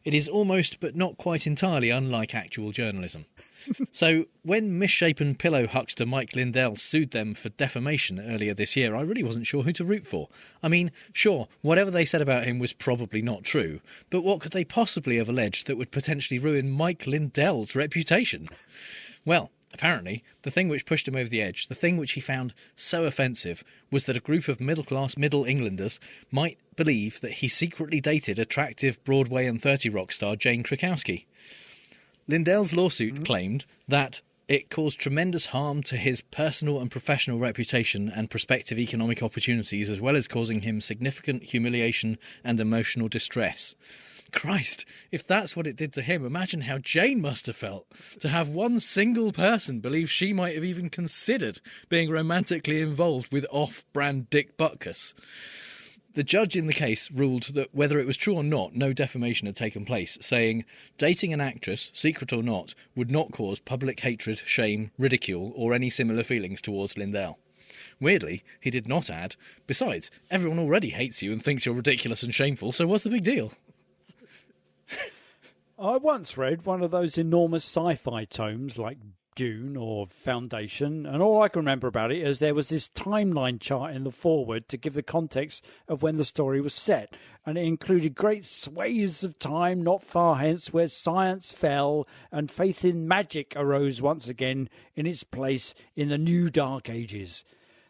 It is almost, but not quite entirely, unlike actual journalism. So, when misshapen pillow huckster Mike Lindell sued them for defamation earlier this year, I really wasn't sure who to root for. I mean, sure, whatever they said about him was probably not true, but what could they possibly have alleged that would potentially ruin Mike Lindell's reputation? Well, apparently, the thing which pushed him over the edge, the thing which he found so offensive, was that a group of middle-class Middle Englanders might believe that he secretly dated attractive Broadway and 30 Rock star Jane Krakowski. Lindell's lawsuit claimed that it caused tremendous harm to his personal and professional reputation and prospective economic opportunities, as well as causing him significant humiliation and emotional distress. Christ, if that's what it did to him, imagine how Jane must have felt to have one single person believe she might have even considered being romantically involved with off-brand Dick Butkus. The judge in the case ruled that whether it was true or not, no defamation had taken place, saying, dating an actress, secret or not, would not cause public hatred, shame, ridicule, or any similar feelings towards Lindell. Weirdly, he did not add, besides, everyone already hates you and thinks you're ridiculous and shameful, so what's the big deal? I once read one of those enormous sci-fi tomes like Dune or Foundation, and all I can remember about it is there was this timeline chart in the foreword to give the context of when the story was set, and it included great swathes of time not far hence where science fell and faith in magic arose once again in its place in the new Dark Ages.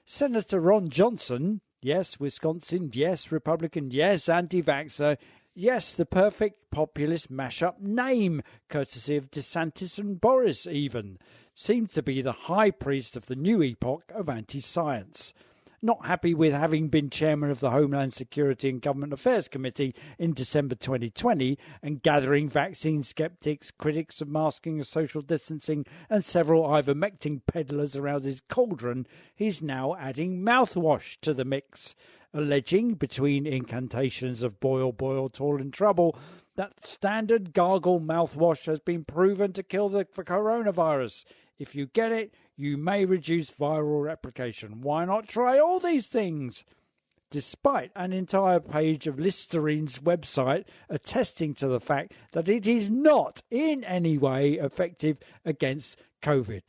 Senator Ron Johnson, yes, Wisconsin, yes, Republican, yes, anti-vaxxer, yes, the perfect populist mash-up name, courtesy of DeSantis and Boris even, seems to be the high priest of the new epoch of anti-science. Not happy with having been chairman of the Homeland Security and Government Affairs Committee in December 2020 and gathering vaccine skeptics, critics of masking and social distancing and several ivermectin peddlers around his cauldron, he's now adding mouthwash to the mix, alleging, between incantations of boil, boil, tall in trouble, that standard gargle mouthwash has been proven to kill the coronavirus. If you get it, you may reduce viral replication. Why not try all these things? Despite an entire page of Listerine's website attesting to the fact that it is not in any way effective against COVID.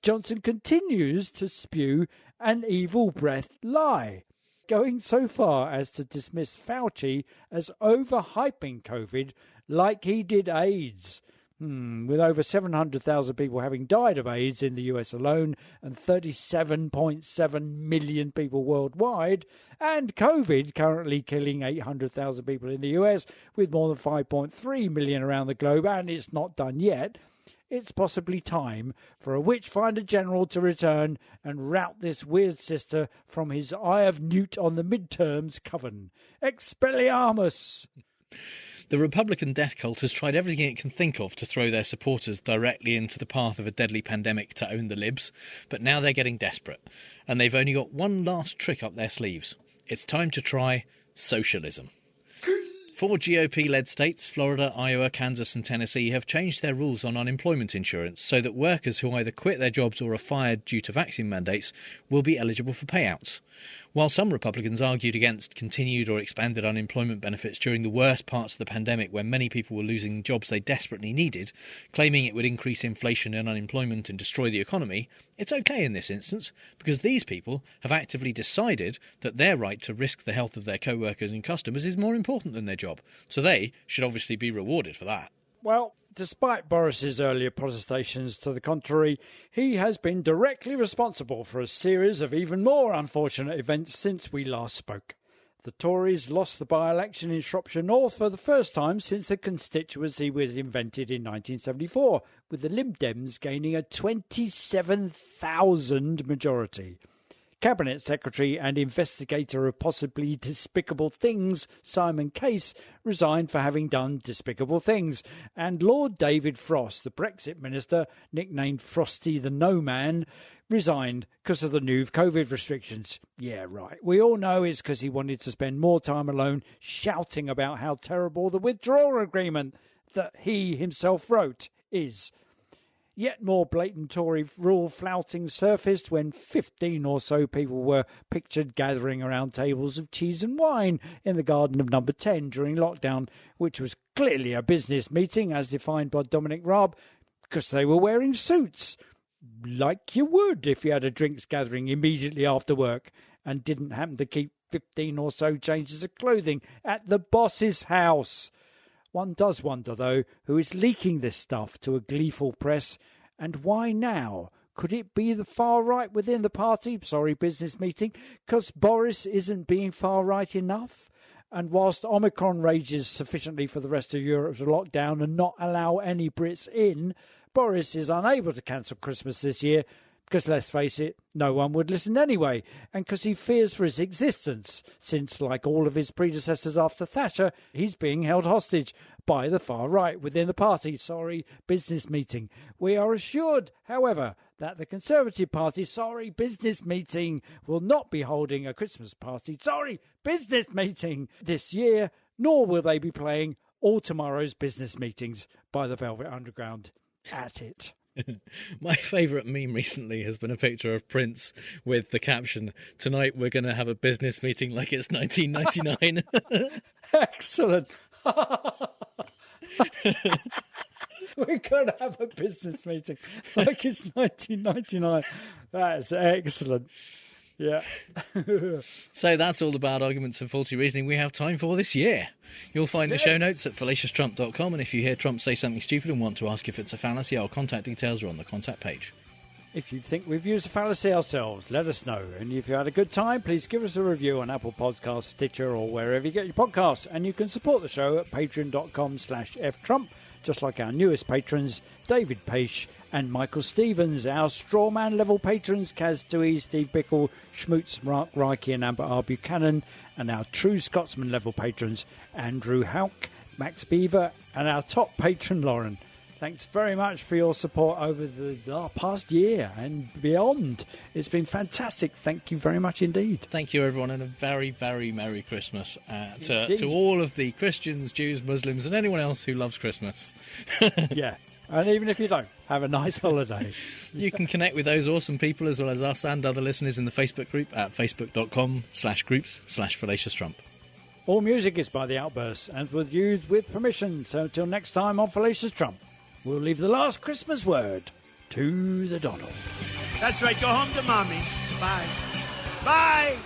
Johnson continues to spew an evil breath lie, going so far as to dismiss Fauci as overhyping COVID like he did AIDS. With over 700,000 people having died of AIDS in the US alone and 37.7 million people worldwide, and COVID currently killing 800,000 people in the US with more than 5.3 million around the globe, and it's not done yet, it's possibly time for a Witchfinder General to return and rout this weird sister from his Eye of Newt on the midterms coven. Expelliarmus! The Republican death cult has tried everything it can think of to throw their supporters directly into the path of a deadly pandemic to own the libs, but now they're getting desperate, and they've only got one last trick up their sleeves. It's time to try socialism. 4 GOP-led states, Florida, Iowa, Kansas and Tennessee, have changed their rules on unemployment insurance so that workers who either quit their jobs or are fired due to vaccine mandates will be eligible for payouts. While some Republicans argued against continued or expanded unemployment benefits during the worst parts of the pandemic when many people were losing jobs they desperately needed, claiming it would increase inflation and unemployment and destroy the economy, it's okay in this instance because these people have actively decided that their right to risk the health of their co-workers and customers is more important than their job. So they should obviously be rewarded for that. Well, despite Boris's earlier protestations to the contrary, he has been directly responsible for a series of even more unfortunate events since we last spoke. The Tories lost the by-election in Shropshire North for the first time since the constituency was invented in 1974, with the Lib Dems gaining a 27,000 majority. Cabinet Secretary and investigator of possibly despicable things, Simon Case, resigned for having done despicable things. And Lord David Frost, the Brexit minister, nicknamed Frosty the No Man, resigned because of the new COVID restrictions. Yeah, right. We all know it's because he wanted to spend more time alone shouting about how terrible the withdrawal agreement that he himself wrote is. Yet more blatant Tory rule flouting surfaced when 15 or so people were pictured gathering around tables of cheese and wine in the garden of Number 10 during lockdown, which was clearly a business meeting as defined by Dominic Raab, because they were wearing suits, like you would if you had a drinks gathering immediately after work and didn't happen to keep 15 or so changes of clothing at the boss's house. One does wonder, though, who is leaking this stuff to a gleeful press, and why now? Could it be the far right within the party? Sorry, business meeting. Because Boris isn't being far right enough? And whilst Omicron rages sufficiently for the rest of Europe to lock down and not allow any Brits in, Boris is unable to cancel Christmas this year because, let's face it, no one would listen anyway, and because he fears for his existence, since, like all of his predecessors after Thatcher, he's being held hostage by the far right within the party. Sorry, business meeting. We are assured, however, that the Conservative Party, sorry, business meeting, will not be holding a Christmas party, sorry, business meeting, this year, nor will they be playing all tomorrow's business meetings by the Velvet Underground. At it. My favourite meme recently has been a picture of Prince with the caption, "Tonight we're going to have a business meeting like it's 1999. Excellent. We're going to have a business meeting like it's 1999. That's excellent. Yeah. So that's all the bad arguments and faulty reasoning we have time for this year. You'll find the show notes at fallaciousTrump.com, and if you hear Trump say something stupid and want to ask if it's a fallacy, our contact details are on the contact page. If you think we've used a fallacy ourselves, let us know. And if you had a good time, please give us a review on Apple Podcasts, Stitcher, or wherever you get your podcasts. And you can support the show at patreon.com/ftrump, just like our newest patrons, David Paish and Michael Stevens, our Strawman level patrons, Kaz Dewey, Steve Bickle, Schmutz, Mark Reiki and Amber R. Buchanan, and our True Scotsman level patrons, Andrew Houck, Max Beaver, and our top patron, Lauren. Thanks very much for your support over the past year and beyond. It's been fantastic. Thank you very much indeed. Thank you, everyone, and a very, very Merry Christmas to all of the Christians, Jews, Muslims, and anyone else who loves Christmas. Yeah. And even if you don't, have a nice holiday. You can connect with those awesome people as well as us and other listeners in the Facebook group at facebook.com/groups/Fallacious Trump. All music is by The Outbursts and was used with permission. So until next time on Fallacious Trump, we'll leave the last Christmas word to the Donald. That's right. Go home to Mommy. Bye. Bye.